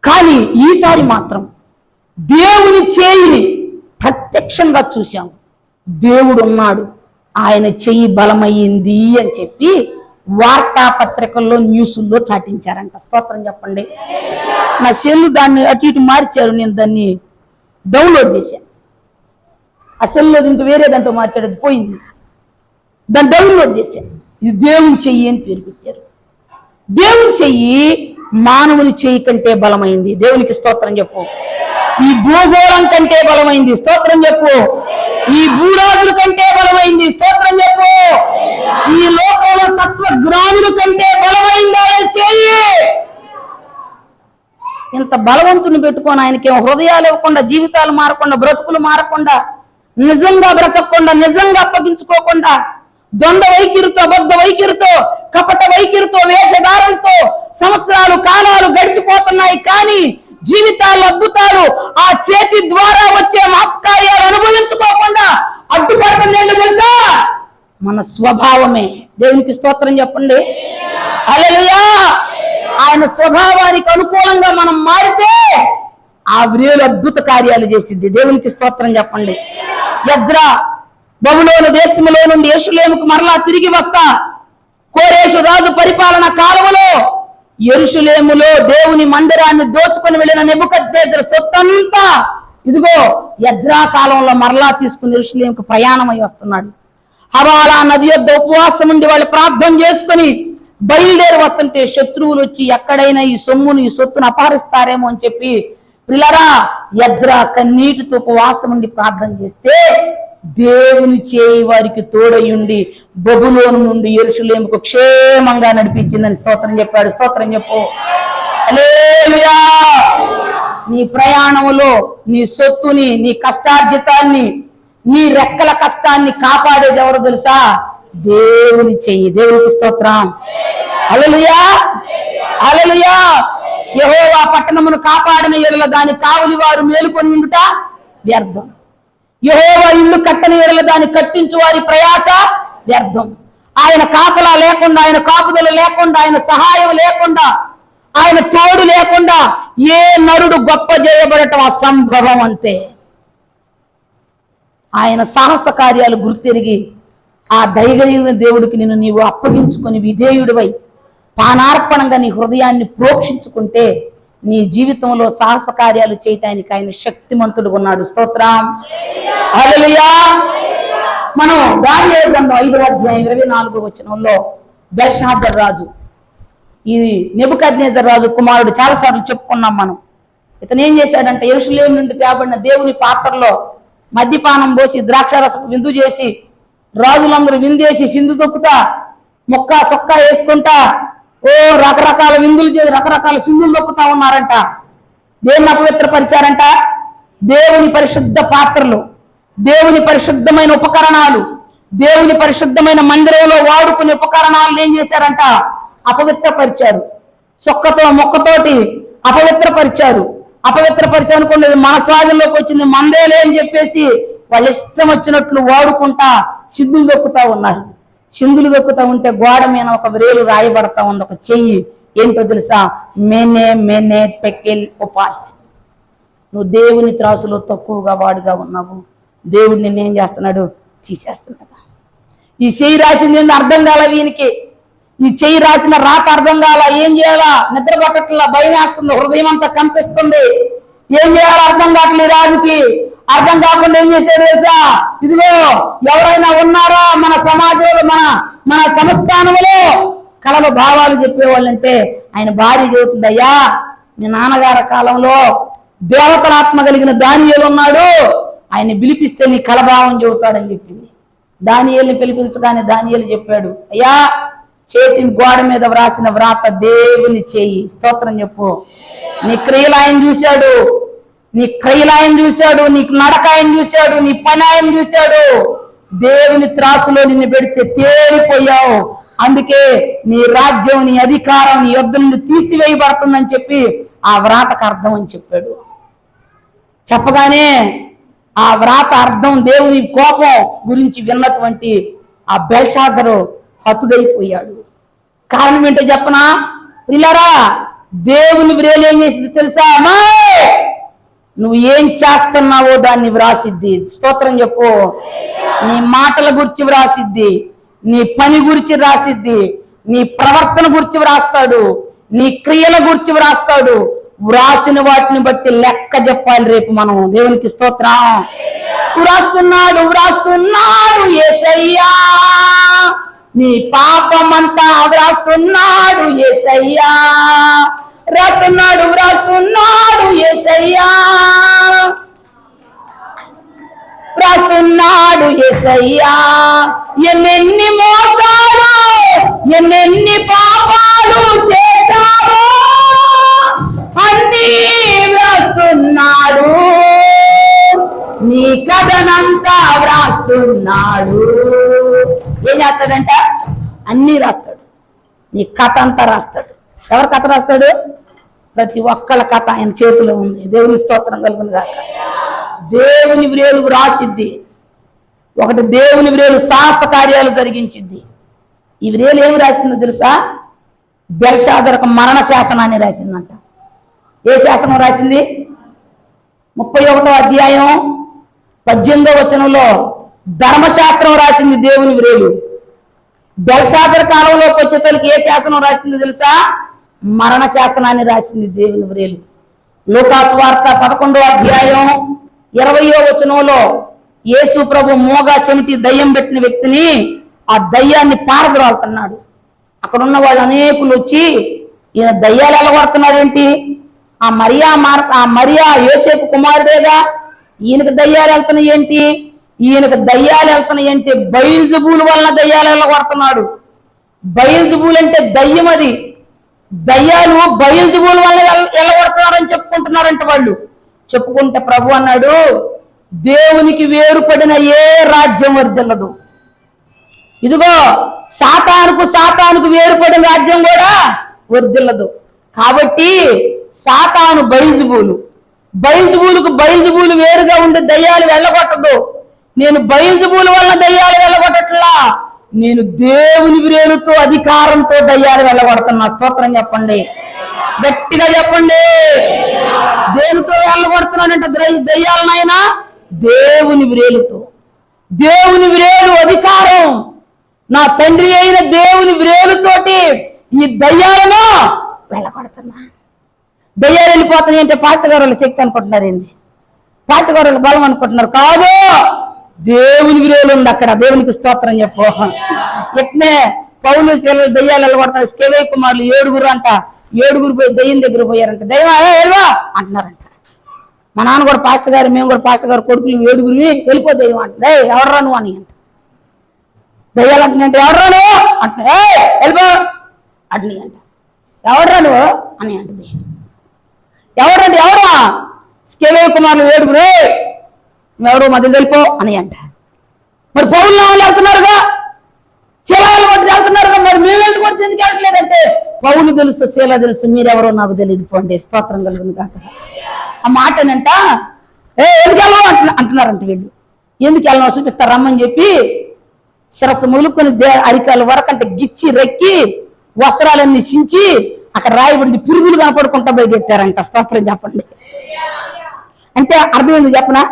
కానీ ఈసారి మాత్రం దేవుని చేయిని ప్రత్యక్షంగా చూశాం. దేవుడు ఉన్నాడు, ఆయన చెయ్యి బలమయ్యింది అని చెప్పి వార్తాపత్రికల్లో న్యూస్ల్లో చాటించారంట. స్తోత్రం చెప్పండి. నా సెల్లు దాన్ని అటు ఇటు మార్చారు, నేను దాన్ని డౌన్లోడ్ చేశాను. ఆ సెల్లో ఇంక వేరే దాంతో మార్చాడు, అది పోయింది. దాన్ని డౌన్లోడ్ చేశాను. ఇది దేవుని చెయ్యి అని పేరు పెట్టారు. దేవుని చెయ్యి మానవుని చెయ్యి కంటే బలమైంది. దేవునికి స్తోత్రం చెప్పు. ఈ భూగోళం కంటే బలమైంది. స్తోత్రం చెప్పు. ఈ భూరాజుల కంటే బలమైంది. స్తోత్రం చెప్పు. ఈ లోకంలో తత్వజ్ఞానుల కంటే బలమైంది ఆయన చెయ్యి. ఇంత బలవంతుని పెట్టుకొని ఆయనకేమో హృదయాలు ఇవ్వకుండా, జీవితాలు మారకుండా, బ్రతుకులు మారకుండా, నిజంగా బ్రతకకుండా, నిజంగా అప్పగించుకోకుండా, దొండ వైఖరితో, అబద్ధ వైఖరితో, కపట వైఖరితో, వేషధారంతో సంవత్సరాలు కాలాలు గడిచిపోతున్నాయి. కానీ జీవితాలు, అద్భుతాలు, ఆ చేతి ద్వారా వచ్చే మహత్కార్యాలు అనుభవించుకోకుండా అడ్డుపడుతుంది ఏంటో తెలుసా? మన స్వభావమే. దేవునికి స్తోత్రం చెప్పండి. హల్లెలూయా. ఆయన స్వభావానికి అనుకూలంగా మనం మారితే ఆ వ్రేలు అద్భుత కార్యాలు చేసింది. దేవునికి స్తోత్రం చెప్పండి. యజ్రా బబులోను దేశములో నుండి యెరూషలేముకు మరలా తిరిగి వస్తా కోరేషు రాజు పరిపాలన కాలంలో యెరూషలేములో దేవుని మందిరాన్ని దోచుకొని వెళ్ళిన నెబుకద్నెజరు సొత్తంతా ఇదిగో యజ్రా కాలంలో మరలా తీసుకుని యెరూషలేముకు ప్రయాణమై వస్తున్నాడు. హవాలా నది యొద్ద ఉపవాసం ఉండి వాళ్ళు ప్రార్థన చేసుకుని బయలుదేరి వస్తుంటే శత్రువులు వచ్చి ఎక్కడైనా ఈ సొమ్మును, ఈ సొత్తును అపహరిస్తారేమో అని చెప్పి పిల్లరా యజ్రా కన్నీటితో ఉపవాసం ఉండి ప్రార్థన చేస్తే దేవుని చేయి వారికి తోడయుండి బబులోను నుండి యెరూషలేముకు క్షేమంగా నడిపించిందని స్తోత్రం చెప్పాడు. స్తోత్రం చెప్పు. హల్లెలూయా. నీ ప్రయాణములో నీ సొత్తుని, నీ కష్టార్జితాన్ని, నీ రెక్కల కష్టాన్ని కాపాడేది ఎవరు తెలుసా? దేవుని చెయ్యి. దేవునికి స్తోత్రం. హల్లెలూయా. హల్లెలూయా. యెహోవా పట్టణమును కాపాడిన యెడల దాని కావలి వారు మేలుకొని ఉండుట వ్యర్థం. యెహోవా ఇల్లు కట్టని యెడల దాన్ని కట్టించు వారి ప్రయాస వ్యర్థం. ఆయన కాపలా లేకుండా, ఆయన కాపుదల లేకుండా, ఆయన సహాయం లేకుండా, ఆయన తోడు లేకుండా ఏ నరుడు గొప్ప చేయబడటం అసంభవం. అంతే. ఆయన సాహస కార్యాలు గుర్తెరిగి ఆ దయగలిగిన దేవుడికి నీవు అప్పగించుకొని విధేయుడివై పానార్పణంగా నీ హృదయాన్ని ప్రోక్షించుకుంటే నీ జీవితంలో సాహస కార్యాలు చేయటానికి ఆయన శక్తిమంతుడుగా ఉన్నాడు. స్తోత్రం. హల్లెలూయా. మనం దానియేలు గ్రంథం 5వ అధ్యాయం 24వ వచనంలో బెల్షాజర్ రాజు, ఈ నెబుకద్నెజరు రాజు కుమారుడు, చాలాసార్లు చెప్పుకున్నాం మనం. ఇతను ఏం చేశాడంటే యెరూషలేము నుండి తేబడిన దేవుని పాత్రలో మద్యపానం పోసి ద్రాక్షారసం విందు చేసి రాజులందరూ విందేసి సింధు తొక్కుతా మొక్క సొక్క వేసుకుంటా రకరకాల విందులు చేసి రకరకాల సింధులు తొక్కుతా ఉన్నారంట. దేవుని అపవిత్రపరిచారంట. దేవుని పరిశుద్ధ పాత్రలు, దేవుని పరిశుద్ధమైన ఉపకరణాలు, దేవుని పరిశుద్ధమైన మందిరంలో వాడుకునే ఉపకరణాలను ఏం చేశారంట? అపవిత్రపరిచారు. సొక్కతో మొక్కతోటి అపవిత్రపరిచారు. అపవిత్రపరిచానుకోండి మన స్వాధీనంలోకి వచ్చింది, మందేలే అని చెప్పేసి వాళ్ళు ఇష్టం వచ్చినట్లు వాడుకుంటా సింధులు దొక్కుతా ఉన్నారు. సింధులు దొక్కుతా ఉంటే గోడ మీద ఒక వ్రేలు రాయబడతా ఉంది, ఒక చెయ్యి. ఏంటో తెలుసా? మెనే మెనే టెకెల్ ఉపాస్. నువ్వు దేవుని త్రాసులో తక్కువగా వాడుగా ఉన్నావు, దేవుడు నిన్నేం చేస్తున్నాడు? తీసేస్తున్నాడు. ఈ చెయ్యి రాసింది ఏంది అర్థం కాల వీనికి. ఈ చెయ్యి రాసిన రాక అర్థం కాల. ఏం చేయాలా? నిద్ర పట్టట్లా, భయం వేస్తుంది, హృదయం అంతా కనిపిస్తుంది. ఏం చేయాలో అర్థం కావట్లేదు రాజుకి. అర్థం కాకుండా ఏం చేశారు తెలుసా? ఇదిగో ఎవరైనా ఉన్నారా మన సమాజంలో, మన సంస్థానంలో కళలు భావాలు చెప్పేవాళ్ళంటే ఆయన భార్య చెబుతుంది, అయ్యా మీ నాన్నగారి కాలంలో దేవతల ఆత్మ కలిగిన దానియేలు ఉన్నాడు, ఆయన పిలిపిస్తే నీ కలభావం చెబుతాడని చెప్పింది. దానియేలుని పిలిపించగానే దానియేలు చెప్పాడు, అయ్యా చేతి గోడ మీద వ్రాసిన వ్రాత దేవుని చేయి. స్తోత్రం చెప్పు. నీ క్రియలు ఆయన చూశాడు, నీ క్రియలు ఆయన చూశాడు, నీకు నడక ఆయన చూశాడు, నీ పని ఆయన చూశాడు. దేవుని త్రాసులో నిన్ను పెడితే తేలిపోయావు. అందుకే నీ రాజ్యం, నీ అధికారం నీ యొద్ద నుండి తీసివేయబడుతుందని చెప్పి ఆ వ్రాతకు అర్థం అని చెప్పాడు. చెప్పగానే ఆ వ్రాత అర్థం, దేవుని కోపం గురించి విన్నటువంటి ఆ బెల్షాజరు హతుడైపోయాడు. కారణం ఏంటో చెప్పనా పిల్లరా? దేవుని వ్రేలు ఏం చేసింది తెలుసా? నువ్వు ఏం చేస్తున్నావో దాన్ని వ్రాసిద్ది. స్తోత్రం చెప్పు. నీ మాటల గురించి వ్రాసిద్ది, నీ పని గురించి రాసిద్ది, నీ ప్రవర్తన గురించి వ్రాస్తాడు, నీ క్రియల గురించి వ్రాస్తాడు. వ్రాసిన వాటిని బట్టి లెక్క చెప్పాలి రేపు మనం. దేవునికి స్తోత్రం. వ్రాస్తున్నాడు యేసయ్యా, నీ పాపమంతా వ్రాస్తున్నాడు యేసయ్యా. వ్రాస్తున్నాడు యేసయ్యా, వ్రాస్తున్నాడు చేశాడు యేసయ్యా. ఎన్నెన్ని మోసాలు, ఎన్నెన్ని పాపాలు చేశాడు, అన్నీ వ్రాస్తున్నాడు, నీ కథనంతా వ్రాస్తున్నాడు. ఏం చేస్తాడంట? అన్నీ రాస్తాడు, నీ కథ అంతా రాస్తాడు. ఎవరి కథ రాస్తాడు? ప్రతి ఒక్కళ్ళ కథ ఆయన చేతిలో ఉంది. దేవుని స్తోత్రం కలుగును గాక. దేవుని వ్రేలు రాసిద్ది. ఒకటి దేవుని వ్రేలు సాహస కార్యాలు జరిగించింది. ఈ వ్రేలు ఏమి రాసిందో తెలుసా? బెల్షాజరుకు మరణ శాసనాన్ని రాసిందంట. ఏ శాసనం రాసింది? 31వ అధ్యాయం 18వ వచనంలో ధర్మశాస్త్రం రాసింది దేవుని వ్రేలు. బెల్షాజర్ కాలంలోకి వచ్చేసరికి ఏ శాసనం రాసిందో తెలుసా? మరణ శాసనాన్ని రాసింది దేవుని వ్రేలు. లూకాసు వార్త 11వ అధ్యాయం 20వ వచనంలో యేసు ప్రభు మోగా చెమిటి దయ్యం పెట్టిన వ్యక్తిని, ఆ దయ్యాన్ని పారద్రోలుతున్నాడు. అక్కడ ఉన్న వాళ్ళు అనేకులు వచ్చి, ఈయన దయ్యాలు ఎలగొడుతున్నారు ఏంటి? ఆ మరియా యోసేపు కుమారుడేగా, ఈయనకు దయ్యాలు వెళ్తున్నాయి ఏంటి? ఈయనకు దయ్యాలు వెళ్తున్నాయి ఏంటి? బయల్జబూలు వలన దయ్యాలు ఎలగొడుతున్నాడు. బయల్జబూలు అంటే దయ్యం. అది దయ్యాలు బయల్జబూలు వలన ఎలగొడుతున్నారని చెప్పుకుంటున్నారంట వాళ్ళు. చెప్పుకుంటే ప్రభు అన్నాడు, దేవునికి వేరుపడిన ఏ రాజ్యం వర్ధిల్లదు. ఇదిగో సాతానుకు వేరుపడిన రాజ్యం కూడా వర్ధిల్లదు. కాబట్టి సాతాను బయల్జబూలు వేరుగా ఉండే దయ్యాలు వెళ్ళగొట్టదు. నేను బయల్జబూలు వల్ల దయ్యాలు వెళ్ళగొట్టట్లా, నేను దేవుని వ్రేలుతో అధికారంతో దయ్యాలు వెళ్ళగొడుతున్నా. స్తోత్రం చెప్పండి, గట్టిగా చెప్పండి. దేనితో వెళ్ళగొడుతున్నానంటే దయ్యాలనైనా దేవుని వ్రేలుతో. దేవుని వ్రేలు అధికారం. నా తండ్రి అయిన దేవుని వ్రేలుతోటి ఈ దయ్యాలను వెళ్ళగొడుతున్నా. దయ్యాలు వెళ్ళిపోతున్నాయి అంటే పాచగారుల శక్తి అనుకుంటున్నారు ఏంది? పాచగారుల బలం అనుకుంటున్నారు. కాదు, దేవుని వ్రేలు ఉంది అక్కడ. దేవునికి స్తోత్రం చెప్పు. ఎట్నే పౌలు శీలలు దయ్యాలు వెళ్ళగొడతారు. స్కెవే కుమారులు 7 అంట. 7 పోయి దయ్యం దగ్గర పోయారంట. దయ్యం వెళ్ళవా అంటున్నారంట. మా నాన్న కూడా పాస్టర్ గారు, మేము కూడా పాస్టర్ గారు కొడుకులు 7 వెళ్ళిపో దయ్యం అంటే, ఎవరు నువ్వు అని అంట. దయ్యాలు అంటున్నాయంటే ఎవరు నువ్వు అంటున్నా, వెళ్ళిపో అడ్ని అంట. ఎవరు నువ్వు అని అంటుంది. ఎవరండి? ఎవరా? స్కెవే కుమారులు 7 ఎవరు మధ్య వెళ్ళిపో అని అంట. మరి పౌలు నామలు వెళ్తున్నారుగా, శీలాలు కొట్టి వెళ్తున్నారుగా, మరి మేము వెళ్ళి కొట్టి ఎందుకు వెళ్ళట్లేదంటే, పౌలు తెలుసు, శీల తెలుసు, మీరెవరో నాకు తెలియదు పోండి. స్తోత్రం కలుగును కాక. ఆ మాటనంట ఎందుకు వెళ్ళావు అంటున్నారంట వీళ్ళు. ఎందుకు వెళ్ళావు చూపిస్తారు రమ్మని చెప్పి శిరస్సు మొలుకొని అరికాల వరకు అంటే గిచ్చి రెక్కి వస్త్రాలన్నీ చించి అక్కడ రాయబడింది పురుగులు కనపడుకుంటా బయటెట్టారంట. స్తోత్రం చెప్పండి. అంటే అర్థమైంది చెప్పనా?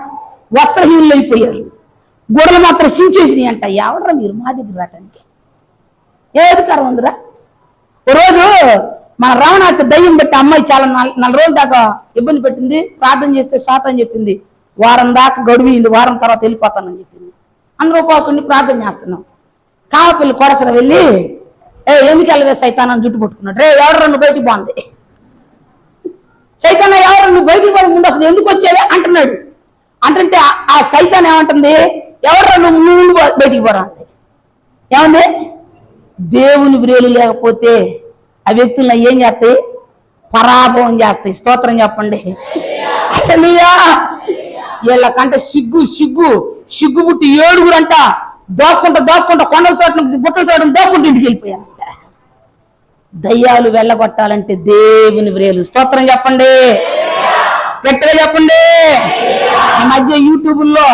వస్త్రహీనులు అయిపోయారు, గొడవలు మాత్రం చించేసినాయి అంట. ఎవడరా మీరు మా దగ్గర రావటానికి? ఏ అధికారం ఉందిరా? ఓ రోజు మన రావణాకి దయ్యం పెట్టి అమ్మాయి చాలా 4 రోజుల దాకా ఇబ్బంది పెట్టింది. ప్రార్థన చేస్తే సాతాను చెప్పింది, వారం దాకా గడువింది, వారం తర్వాత వెళ్ళిపోతానని చెప్పింది. అందరూ ఉపవాసం ఉండి ప్రార్థన చేస్తున్నాం. కామపల్లి కొరసర వెళ్ళి ఎందుకు వెళ్ళవే సైతాన్ని జుట్టు పట్టుకున్నాడు. ఎవడరా నువ్వు బయటికి బాగుంది, సైతాన్ ఎవరు నువ్వు బయటికి పోయి ముందు అసలు ఎందుకు వచ్చేవే అంటున్నాడు. అంటే ఆ సైతాన్ ఏమంటుంది, ఎవడరా నువ్వు ముందు బయటికి పోరా అంది. ఏమంది? దేవుని వ్రేలు లేకపోతే ఆ వ్యక్తులను ఏం చేస్తాయి? పరాభవం చేస్తాయి. స్తోత్రం చెప్పండి. వీళ్ళకంటే సిగ్గు పుట్టి 7 అంట దాక్కుంటా కొండల చోట బుట్టల చోట దాక్కుంటూ ఇంటికి వెళ్ళిపోయారంట. దయ్యాలు వెళ్ళగొట్టాలంటే దేవుని వ్రేలు. స్తోత్రం చెప్పండి, గట్టిగా చెప్పండి. ఈ మధ్య యూట్యూబ్లో,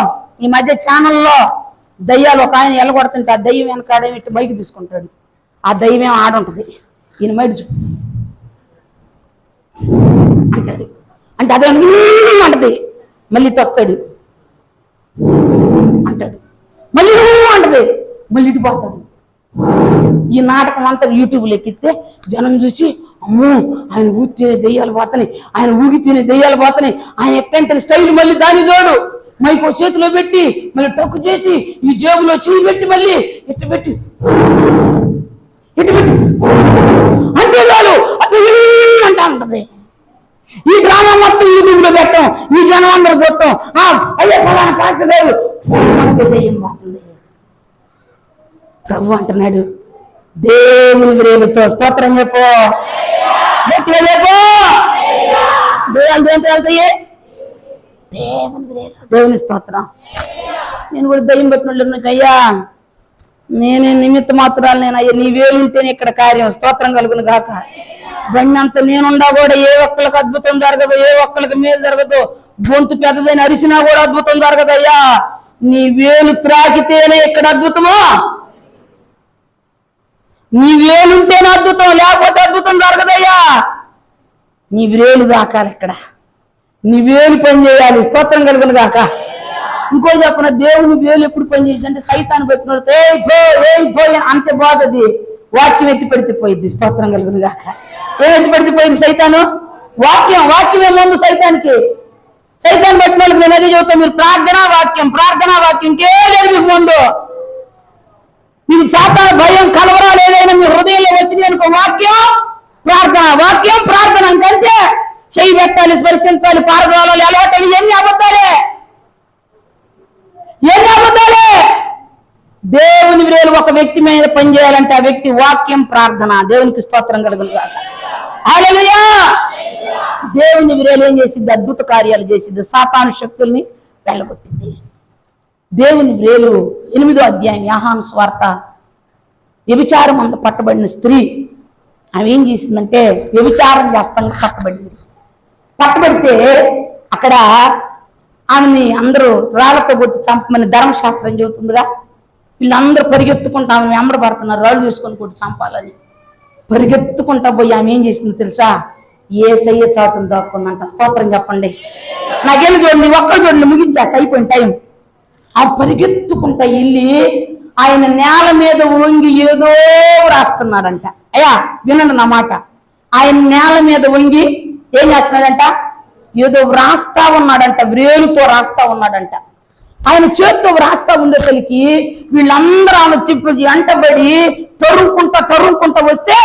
ఈ మధ్య ఛానల్లో దయ్యాలు ఒక ఆయన వెళ్ళగొడుతుంటే ఆ దయ్యం వెనకాడేమి ఇట్టు బయట తీసుకుంటాడు. ఆ దయ్యం ఏమో ఆడుంటది, ఈయన మైడు అంటాడు. అంటే అదే అంటది, మళ్ళీ తొక్కుతాడు అంటాడు, మళ్ళీ అంటది, మళ్ళీ ఇటు పోతాడు. ఈ నాటకం అంతా యూట్యూబ్లో ఎక్కిస్తే జనం చూసి అమ్మో ఆయన ఊగితేనే దెయ్యాలు పోతాయి, ఆయన ఊగితేనే దెయ్యాలు పోతాయి, ఆయన ఎక్కంటే స్టైల్ మళ్ళీ దాని తోడు మైకో చేతిలో పెట్టి మళ్ళీ టక్కు చేసి ఈ జేబులో చెయ్యి పెట్టి మళ్ళీ ఇటు పెట్టి అంటే చాలు అంటా ఉంటది. ఈ డ్రామా మొత్తం యూట్యూబ్ లో పెట్టాం, ఈ జనం అందరూ కొట్టాం. అయ్యే ఫలానా పాస్టర్ గారు దెయ్యం పోతుంది. ప్రభు అంటున్నాడు, దేవుని వ్రేలుతో స్తోత్రం చెప్పు, గట్టిగా చెప్పు. దేవుని వెళ్తాయి, దేవుని వ్రేలు, దేవుని స్తోత్రం. నేను కూడా దెయ్యం పెట్టినట్లు అయ్యా, నేనే నిమిత్త మాత్రాలు, నేను అయ్యా నీ వేలుంటేనే ఇక్కడ కార్యం. స్తోత్రం కలుగును గాక. బండి అంత నేనుండా కూడా ఏ ఒక్కరికి అద్భుతం జరగదు, ఏ ఒక్కరికి మేలు జరగదు. గొంతు పెద్దదైన అరిసినా కూడా అద్భుతం జరగదు. అయ్యా నీ వేలు త్రాకితేనే ఇక్కడ అద్భుతమా, నీ వేలుంటేనే అద్భుతం, లేకపోతే అద్భుతం జరగదయ్యా. నీ వేలు దాకాలి, ఇక్కడ నీ వేలు పని చేయాలి. స్తోత్రం కలుగును గాక. ఇంకో చెప్పిన, దేవుని వేలు ఎప్పుడు పని చేసి అంటే సైతాన్ని పెట్టినట్టు అంతే బాధది. వాక్యం ఎత్తి పెడితే పోయింది. స్తోత్రం కలుగును గాక. ఏం ఎత్తి పెడితే పోయింది సైతాను? వాక్యమే ముందు సైతానికి. సైతాన్ని పెట్టిన వాళ్ళకి నేను అదే చెబుతాను, మీరు ప్రార్థనా వాక్యం ఇంకే లేదు మీకు ముందు. మీకు సాతాను భయం కలవరాలు ఏదైనా మీ హృదయంలో వచ్చింది అనుకో, వాక్యం ప్రార్థన అంతే. చెయ్యి పెట్టాలి, స్పర్శించాలి, పారదోలాలి, అలవాటాలి, ఎన్ని అబద్ధాలే. దేవుని వ్రేలు ఒక వ్యక్తి మీద పనిచేయాలంటే ఆ వ్యక్తి వాక్యం, ప్రార్థన. దేవునికి స్తోత్రం కలుగును గాక. హల్లెలూయా. దేవుని వ్రేలు ఏం చేసింది? అద్భుత కార్యాలు చేసింది, సాతాను శక్తుల్ని వెళ్ళగొట్టింది. దేవుని వ్రేలు 8వ అధ్యాయం యోహాను సువార్త. వ్యభిచారం అంత పట్టబడిన స్త్రీ ఆమె ఏం చేసిందంటే వ్యభిచారం చేస్తానికి పట్టబడితే అక్కడ ఆమెని అందరూ రాళ్లతో కొట్టి చంపమని ధర్మశాస్త్రం చెబుతుందిగా. వీళ్ళందరూ పరిగెత్తుకుంటా ఆమె వెంబడబడుతున్నారు, రాళ్ళు తీసుకొని కొట్టి చంపాలని. పరిగెత్తుకుంటా పోయి ఆమె ఏం చేసింది తెలుసా? యేసయ్య చాటును దాక్కుందంట. స్తోత్రం చెప్పండి. నాకేం చూడండి, ఒక్కరు చూడండి, ముగించేస్తా, అయిపోయిన టైం. ఆ పరిగెత్తుకుంటా వెళ్ళి ఆయన నేల మీద వంగి ఏదో రాస్తున్నాడంట. అయ్యా వినండి నా మాట. ఆయన నేల మీద వంగి ఏం చేస్తున్నాడంట? ఏదో వ్రాస్తా ఉన్నాడంట, వ్రేలుతో రాస్తా ఉన్నాడంట. ఆయన చేతితో వ్రాస్తా ఉండేసరికి వీళ్ళందరూ ఆమె తిప్పి అంటబడి తరుముకుంటా వస్తే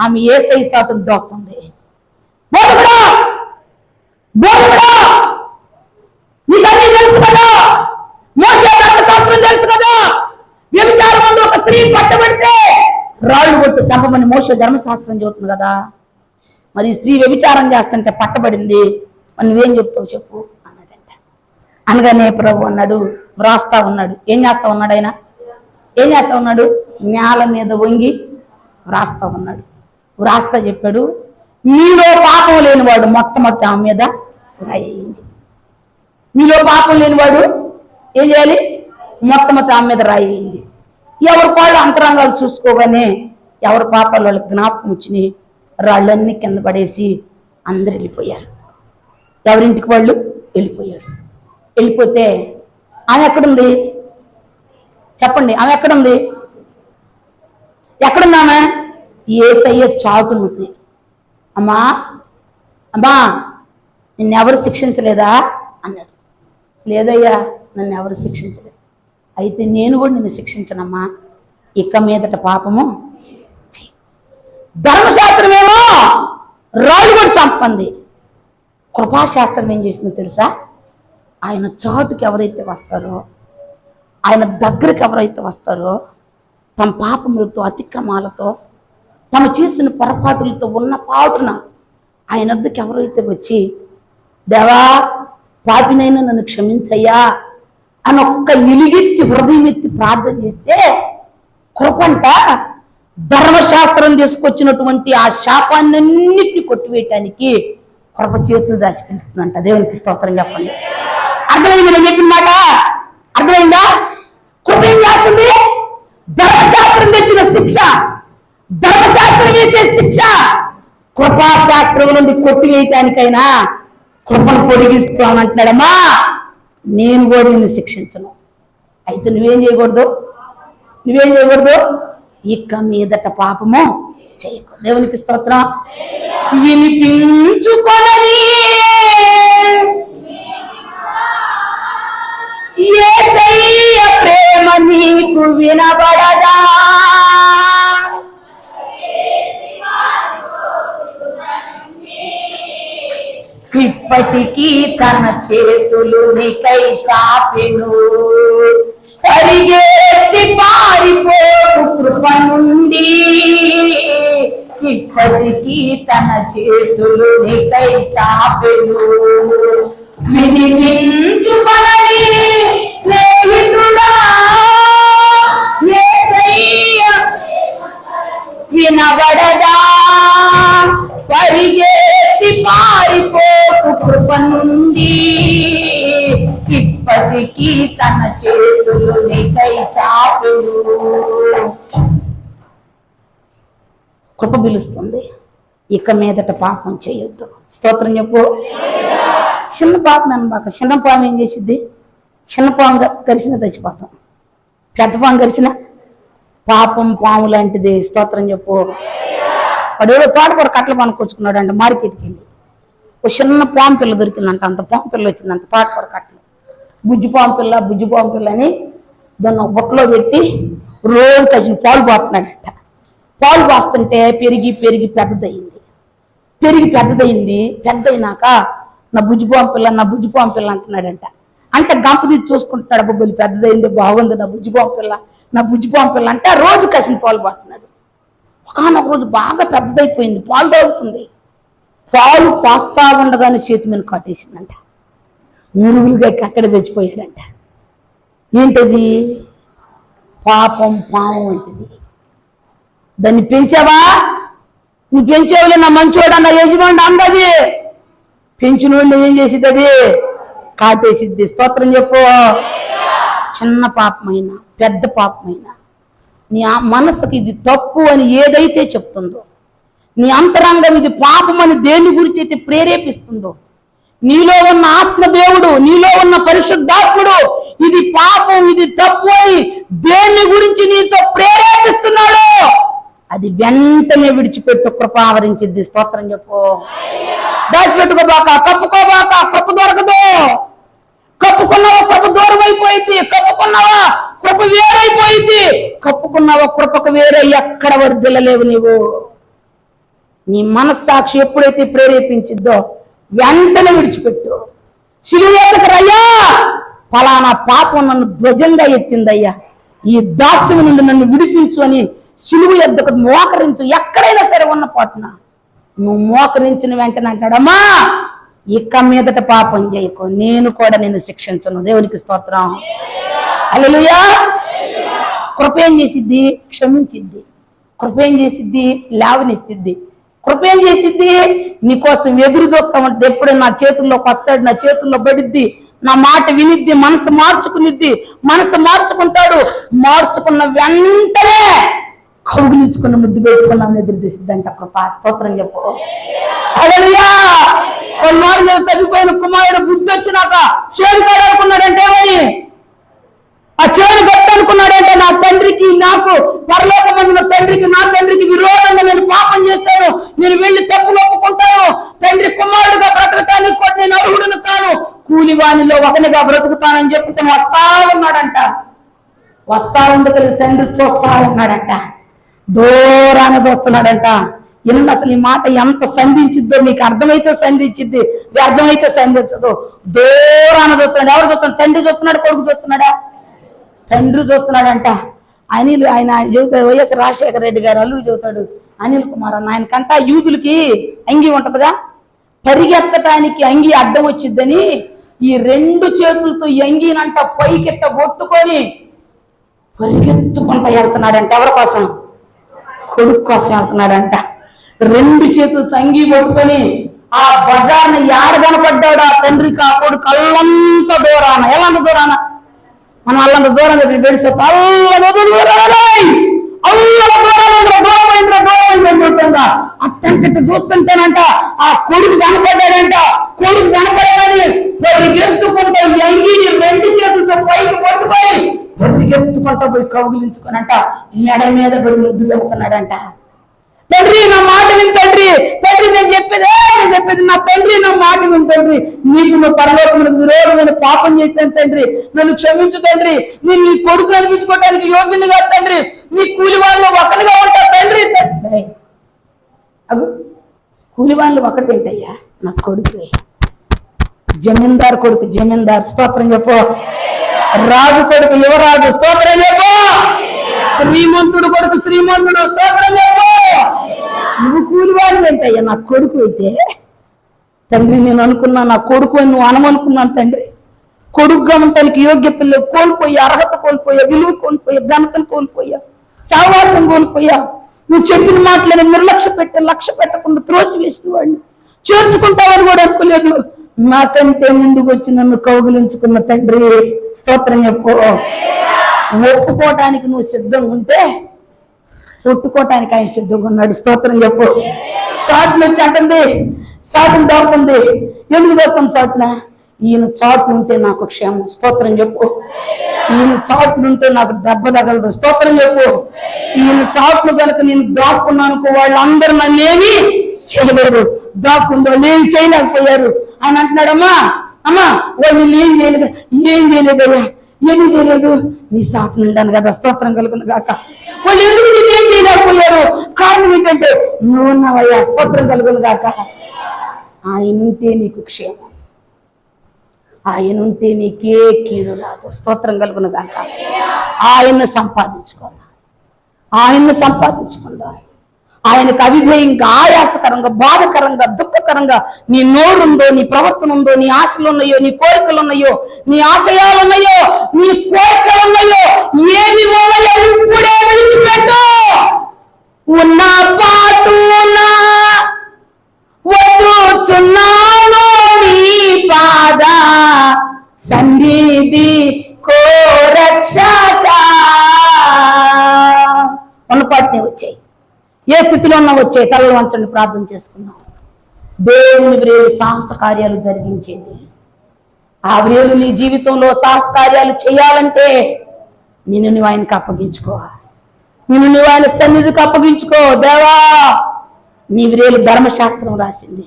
ఆమె యేసయ్య చాటును దోక్కుంది. నీకన్నీ తెలుసు కదా, మోసే ధర్మశాస్త్రం తెలుసు కదా. వ్యభిచారం ముందు ఒక స్త్రీ పట్టబడితే రాళ్ళు కొట్టి చంపమని మోసే ధర్మశాస్త్రం చెబుతుంది కదా. మరి స్త్రీ వ్యభిచారం చేస్తుంటే పట్టబడింది, మరి నువ్వేం చెప్తావు చెప్పు అన్నాడంట. అనగానే ప్రభు అన్నాడు, వ్రాస్తా ఉన్నాడు. ఏం చేస్తా ఉన్నాడు? ఆయన ఏం చేస్తా ఉన్నాడు? నేల మీద వంగి వ్రాస్తా ఉన్నాడు. వ్రాస్తా చెప్పాడు, మీలో పాపం లేనివాడు మొట్టమొదటి ఆమె మీద రాయింది. మీలో పాపం లేనివాడు ఏం చేయాలి? మొట్టమొదటి ఆమె మీద రాయింది. ఎవరి పాళ్ళు అంతరంగాలు చూసుకోగానే ఎవరి పాపాలు వాళ్ళకి జ్ఞాపకం వచ్చినాయి. రాళ్ళన్నీ కింద పడేసి అందరు వెళ్ళిపోయారు. ఎవరింటికి వాళ్ళు వెళ్ళిపోయారు. వెళ్ళిపోతే ఆమె ఎక్కడుంది చెప్పండి? ఆమె ఎక్కడుంది? ఎక్కడుందామె? యేసయ్య చాటునుంది. అమ్మా నిన్నెవరు శిక్షించలేదా అన్నాడు. లేదయ్యా, నన్ను ఎవరు శిక్షించలేదు. అయితే నేను కూడా నిన్ను శిక్షించనమ్మా, ఇక మీదట పాపము. ధర్మశాస్త్రమేమో రాళ్ళు కూడా చంపంది. కృపాశాస్త్రం ఏం చేసిందో తెలుసా? ఆయన చాటుకి ఎవరైతే వస్తారో, ఆయన దగ్గరికి ఎవరైతే వస్తారో, తమ పాపములతో, అతిక్రమాలతో, తమ చేసిన పొరపాటులతో ఉన్న పాటున ఆయన వద్దకు ఎవరైతే వచ్చి దేవా పాపినైనా నన్ను క్షమించయ్యా అని ఒక్క నిలిగెత్తి హృదయం ఎత్తి ప్రార్థన చేస్తే కృపంట ధర్మశాస్త్రం తీసుకొచ్చినటువంటి ఆ శాపాన్నిన్నిటిని కొట్టివేయటానికి కృప చేతులు దాచి పిలుస్తుందంట. దేవునికి స్తోత్రం చెప్పండి. అర్థమైంది నేను చెప్పిన మాట? అర్థమైందా? కృప ఏం చేస్తుంది? ధర్మశాస్త్రం తెచ్చిన శిక్ష, ధర్మశాస్త్రం వేసే శిక్ష కృపాశాస్త్రం నుండి కొట్టివేయటానికైనా కృపను పొడిగిస్తానంటున్నాడమ్మా. నేను కూడా నిన్ను శిక్షించను. అయితే నువ్వేం చేయకూడదు? ఇక మీదట పాపము చేయకూడదు. దేవునికి స్తోత్రం. వినిపించుకొనని యేసయ్య ప్రేమ నీకు వినబడదా? ఇప్పటికీ తన చేతులు నీకై చాపెను. పరిగెత్తి పారిపోకు కృప నుండి, ఇప్పటికీ తన చేతులు నీకై చాపెను. వినిపించుకొనని స్నేహితుడా, యేసయ్య వినబడదా? పరిగెత్తి పారిపోకు కృప నుండి, ఇప్పటికీ తన చేతులు నీకై చాపెను. కృప పిలుస్తుంది, ఇక మీదట పాపం చేయొద్దు. స్తోత్రం చెప్పు. చిన్న పాపం అనమాట. చిన్న పాము ఏం చేసిద్ది? చిన్న పాము కరిసిన చచ్చిపోతాం, పెద్ద పాము కరిచిన పాపం పాము లాంటిది. స్తోత్రం చెప్పు. వాడు ఏదో తోటకూర కట్టలు పనుకొచ్చుకున్నాడు అంట, మార్కెట్కి వెళ్ళి ఒక చిన్న పాము పిల్ల దొరికిందంట. అంత పాము పిల్ల వచ్చిందంట, తోటకూర కట్టలు. బుజ్జి పాము పిల్ల అని దాన్ని ఒక బుట్టలో పెట్టి రోజు కలిసి పాలు పోతున్నాడంట. పాలు పోస్తుంటే పెరిగి పెద్దదయింది. పెద్దయినాక నా బుజ్జి పాము పిల్ల అంటున్నాడంట. అంటే గంప తీసి చూసుకుంటున్నాడు, బొబ్బులు పెద్దదైంది, బాగుంది నా బుజ్జి పాము పిల్ల అంటే రోజు కసిన పాలు పోతున్నాడు. ఒకనొక రోజు బాగా పెద్దదైపోయింది, పాలు తాగుతుంది. పాలు పోస్తా ఉండగానే చేతి మీద కాటేసిందంట. మురుగులుగా అక్కడే చచ్చిపోయాడంట. ఏంటది? పాపం పాము వంటిది. దాన్ని పెంచావా? నువ్వు పెంచేవాళ్ళు నా మంచోడు అన్న యజమానుడు అందది. పెంచిన వాళ్ళు ఏం చేసిద్ది? అది కాటేసిద్ది. స్తోత్రం చెప్పు. చిన్న పాపమైనా పెద్ద పాపమైనా నీ మనసుకి ఇది తప్పు అని ఏదైతే చెప్తుందో, నీ అంతరంగం ఇది పాపం అని దేని గురించి అయితే ప్రేరేపిస్తుందో, నీలో ఉన్న ఆత్మదేవుడు, నీలో ఉన్న పరిశుద్ధాత్ముడు ఇది పాపం ఇది తప్పు అని దేని గురించి నీతో ప్రేరేపిస్తున్నాడు, అది వెంటనే విడిచిపెట్టు. కృప ఆవరించిద్ది. స్తోత్రం చెప్పు. దాచిపెట్టుకోబాక, కప్పుకోబాక, కప్పు దొరకదు. కప్పుకున్నావా కృప దూరం అయిపోయింది, కప్పుకున్నావా కృప వేరైపోయింది, కప్పుకున్నావా కృపకు వేరే ఎక్కడ వర్ధిల్లలేవు నీవు. నీ మనస్సాక్షి ఎప్పుడైతే ప్రేరేపించిద్దో వెంటనే విడిచిపెట్టు. శిలువ ఎక్కకు రయ్యా, ఫలానా పాపం నన్ను ధ్వజంగా ఎత్తిందయ్యా, ఈ దాస్యం నుండి నన్ను విడిపించు అని శిలువ ఎద్దకు మోకరించు. ఎక్కడైనా సరే ఉన్న పాటున నువ్వు మోకరించిన వెంటనే అంటాడమ్మా, ఇక మీదట పాపం చేయకు, నేను కూడా నిన్ను శిక్షించను. దేవునికి స్తోత్రం. హల్లెలూయా. కృప ఏం చేసిద్ది? క్షమించిద్ది. కృప ఏం చేసిద్ది? లేవనెత్తిద్ది. కృప ఏం చేసిద్ది? నీకోసం ఎదురు చూస్తా ఉంటుంది. ఎప్పుడు నా చేతుల్లోకి వస్తాడు, నా చేతుల్లో పడిద్ది, నా మాట వినిద్ది, మనసు మార్చుకునిద్ది. మనసు మార్చుకుంటాడు. మార్చుకున్న వెంటనే కౌగిలించుకున్న ముద్దు పెట్టుకున్నామని ఎదురు చూసిద్దంట కృప. స్తోత్రం చెప్పు. హల్లెలూయా. కొన్నాళ్ళు తగ్గిపోయిన కుమారుడు బుద్ధి వచ్చినాక చేను కాడనుకున్నాడంటే ఏమని? ఆ చేను గట్టి అనుకున్నాడంటే నా తండ్రికి నాకు పరలోకమందున తండ్రికి నా తండ్రికి విరోధంగా నేను పాపం చేశాను, నేను వెళ్ళి తప్పులు ఒప్పుకుంటాను, తండ్రి కుమారుడుగా బ్రతకటానికి కూడా నేను అర్హుడును కాను, కూలివాణిలో ఒకనిగా బ్రతుకుతానని చెప్తే వస్తా ఉన్నాడంట. వస్తా ఉండగలిగి తండ్రి చూస్తా ఉన్నాడంట, దూరాన చూస్తున్నాడంట. ఇన్న అసలు ఈ మాట ఎంత సంధించిద్దో నీకు అర్థమైతే సంధించిద్ది, వ్యర్థమైతే సంధించదు. దూరాన చూస్తున్నాడు. ఎవరు చూస్తున్నాడు? తండ్రి చూస్తున్నాడు, కొడుకు చూస్తున్నాడా? తండ్రి చూస్తున్నాడంట. ఆయన చెబుతాడు, వైఎస్ రాజశేఖర రెడ్డి గారు అల్లుడు చెబుతాడు, అనిల్ కుమార్ అన్న, ఆయనకంట యూదులకి అంగి ఉంటదిగా, పరిగెత్తటానికి అంగి అడ్డం వచ్చిద్దని ఈ రెండు చేతులతో ఈ అంగినంట పైకెట్ట కొట్టుకొని పరిగెత్తుకుంటా వెళ్తున్నాడంట. ఎవరి కోసం? కొడుకు కోసం వెళ్తున్నాడంట. రెండు చేతులు తంగి పట్టుకొని ఆ బజార్ని యాడ కనపడ్డాడు ఆ తండ్రికి ఆ కొడుకు అల్లంత దూరాన. ఎలాంటి దూరాన? మనం అల్లంత దూరంగా పెడిపోతా అట్టంటే చూస్తుంటేనంట ఆ కొడుకు కనపడ్డాడంట. కొడుకు కనపడగానే పరిగెత్తుకుంటా ఎంగిని రెండు చేతులతో పైకి పట్టుకొని పరిగెత్తుకుంటా పోయి కౌగిలించుకునంట మెడ మీద పడి ముద్దు పెడుతున్నాడంట. తండ్రి నా మాట విని తండ్రి, తండ్రి నేను చెప్పేది నా తండ్రి, నా మాట విని తండ్రి, నీకు నువ్వు పరలోకములకు విరోధమైన పాపం చేశాను తండ్రి, నన్ను క్షమించు తండ్రి, నేను నీ కొడుకు అనిపించుకోవడానికి యోగ్యుని కాదు తండ్రి, నీ కూలి వాళ్ళు ఒకటిగా ఉంటా తండ్రి. అగు కూలి వాళ్ళు ఒకటి ఏంటయ్యా? నా కొడుకు జమీందార్ కొడుకు, జమీందార్. స్తోత్రం చెప్పు. రాజు కొడుకు యువరాజు, స్తోత్రం చెప్పు. శ్రీమంతుడు కొడుకు శ్రీమంతుడు, స్తోత్రం చెప్పు. నువ్వు కూలివాడు ఏంటయ్యా నా కొడుకు అయితే? తండ్రి నేను అనుకున్నా నా కొడుకు అని నువ్వు అనమనుకున్నాను తండ్రి. కొడుకుగా ఉండటానికి యోగ్య పిల్లలు కోల్పోయా, అర్హత కోల్పోయా, విలువ కోల్పోయా, ఘనతను కోల్పోయా, సావాసం కోల్పోయా. నువ్వు చెప్పిన మాటలను లక్ష్య పెట్టకుండా త్రోసి వేసిన వాడిని చేర్చుకుంటావని కూడా అనుకోలేదు. నాకంటే ముందుకు వచ్చి నన్ను కౌగిలించుకున్న తండ్రి, స్తోత్రం చెప్పు. ఒప్పుకోవటానికి నువ్వు సిద్ధంగా ఉంటే ఒట్టుకోవటానికి ఆయన సిద్ధంగా ఉన్నాడు, స్తోత్రం చెప్పు. సాటును వచ్చి అంటుంది, సాటును దొరుకుతుంది. ఎందుకు దొరుకుతుంది సాటున? ఈయన చాటునుంటే నాకు క్షేమం, స్తోత్రం చెప్పు. ఈయన చాటునుంటే నాకు దెబ్బ తగలదు, స్తోత్రం చెప్పు. ఈయన చాటును కనుక నేను దాక్కున్నానుకో వాళ్ళందరూ నన్నేమి చేయలేరు. దాక్కుందో నేను చేయలేకపోయారు. ఆయన అంటున్నాడమ్మా, అమ్మా వాళ్ళు ఏం చేయలేదు, ఏం చేయలేదయ్యా, ఏమీ చేయలేదు, నీ సాఫ్ నిండాను కదా, స్తోత్రం కలుగును గాక. వాళ్ళు ఎందుకు ఏం చేయలేకపోయారు? కారణం ఏంటంటే నువ్వు ఉన్నావయ్యా, స్తోత్రం కలుగును గాక. ఆయన ఉంటే నీకు క్షేమం, ఆయన ఉంటే నీకే కీడు రాదు, స్తోత్రం కలుగును గాక. ఆయన్ని సంపాదించుకోవాలి, ఆయన్ని సంపాదించుకుందాం. ఆయనకు అవిధేయంగా, ఆయాసకరంగా, బాధకరంగా, దుఃఖకరంగా నీ నోరుందో, నీ ప్రవర్తన ఉందో, నీ ఆశలు ఉన్నాయో, నీ కోరికలు ఉన్నాయో, నీ ఆశయాలు ఉన్నాయో, నీ కోరికలు ఉన్నాయో, ఏమి ఉన్నాయో ఇప్పుడే విడిచిపెట్టు. ఉన్న పాటునా వచ్చుచున్నాను నీ పాద సన్నిధి కోరక్షక. ఉన్న పాటనే వచ్చాయి, ఏ స్థితిలో ఉన్నా వచ్చే. తలలు వంచండి, ప్రార్థన చేసుకున్నాం. దేవుని వ్రేలు సాహస కార్యాలు జరిగించేది. ఆ వ్రేలు నీ జీవితంలో సాహస కార్యాలు చేయాలంటే నిన్ను నువ్వు ఆయనకు అప్పగించుకో, నిన్ను నువ్వు ఆయన సన్నిధికి అప్పగించుకో. దేవా, నీ వ్రేలు ధర్మశాస్త్రం రాసింది,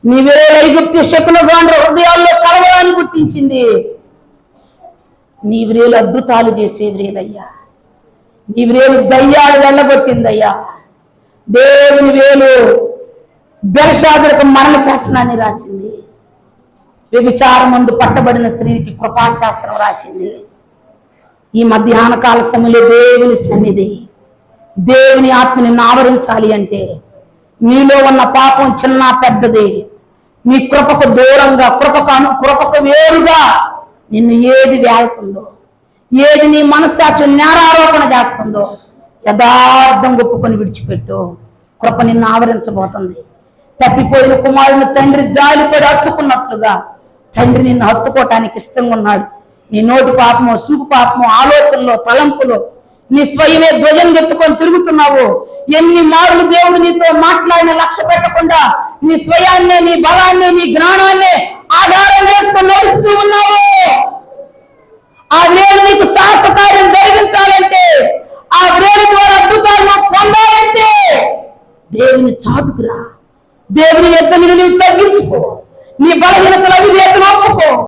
నీ వ్రేలు ఐగుప్తు శకునగా హృదయాల్లో కలవరాన్ని గుర్తించింది. నీ వ్రేలు అద్భుతాలు చేసే వ్రేలయ్యా, నీ వ్రేలు దయ్యాలు వెళ్ళగొట్టిందయ్యా. దేవుని వేలు బెల్షాదులకు మరణ శాసనాన్ని రాసింది. వ్యభిచారమందు పట్టబడిన స్త్రీకి కృపాశాస్త్రం రాసింది. ఈ మధ్యాహ్న కాల సమయంలో దేవుని సన్నిధి, దేవుని ఆత్మని ఆవరించాలి అంటే నీలో ఉన్న పాపం చిన్న పెద్దది, నీ కృపకు దూరంగా, కృపకు వేరుగా నిన్ను ఏది వేస్తుందో, ఏది నీ మనస్సాక్షి నేరారోపణ చేస్తుందో యథార్థం ఒప్పుకొని విడిచిపెట్టు. కృప నిన్ను ఆవరించబోతుంది. తప్పిపోయిన కుమారుని తండ్రి జాలిపడి హత్తుకున్నట్లుగా తండ్రి నిన్ను హత్తుకోవటానికి ఇష్టంగా ఉన్నాడు. నీ నోటి పాపము, సూపు పాపము, ఆలోచనలో, తలంపులో నీ స్వయమే ధ్వజం ఎత్తుకొని తిరుగుతున్నావు. ఎన్ని మార్లు దేవుడు నీతో మాట్లాడిన లక్ష్య పెట్టకుండా నీ స్వయాన్ని, నీ బలాన్ని, నీ జ్ఞానాన్ని ఆధారం చేసుకొని నడుస్తూ ఉన్నావు. ఆ వేలు నీకు సాహస కార్యం జరిగించాలంటే, ఆ వేలు ద్వారా అద్భుతాలను పొందాలంటే దేవుని చాటుకురా. దేవుని యొక్క నీవు తగ్గించుకో, నీ బలహీనతలు అవిధేయతను ఒప్పుకో.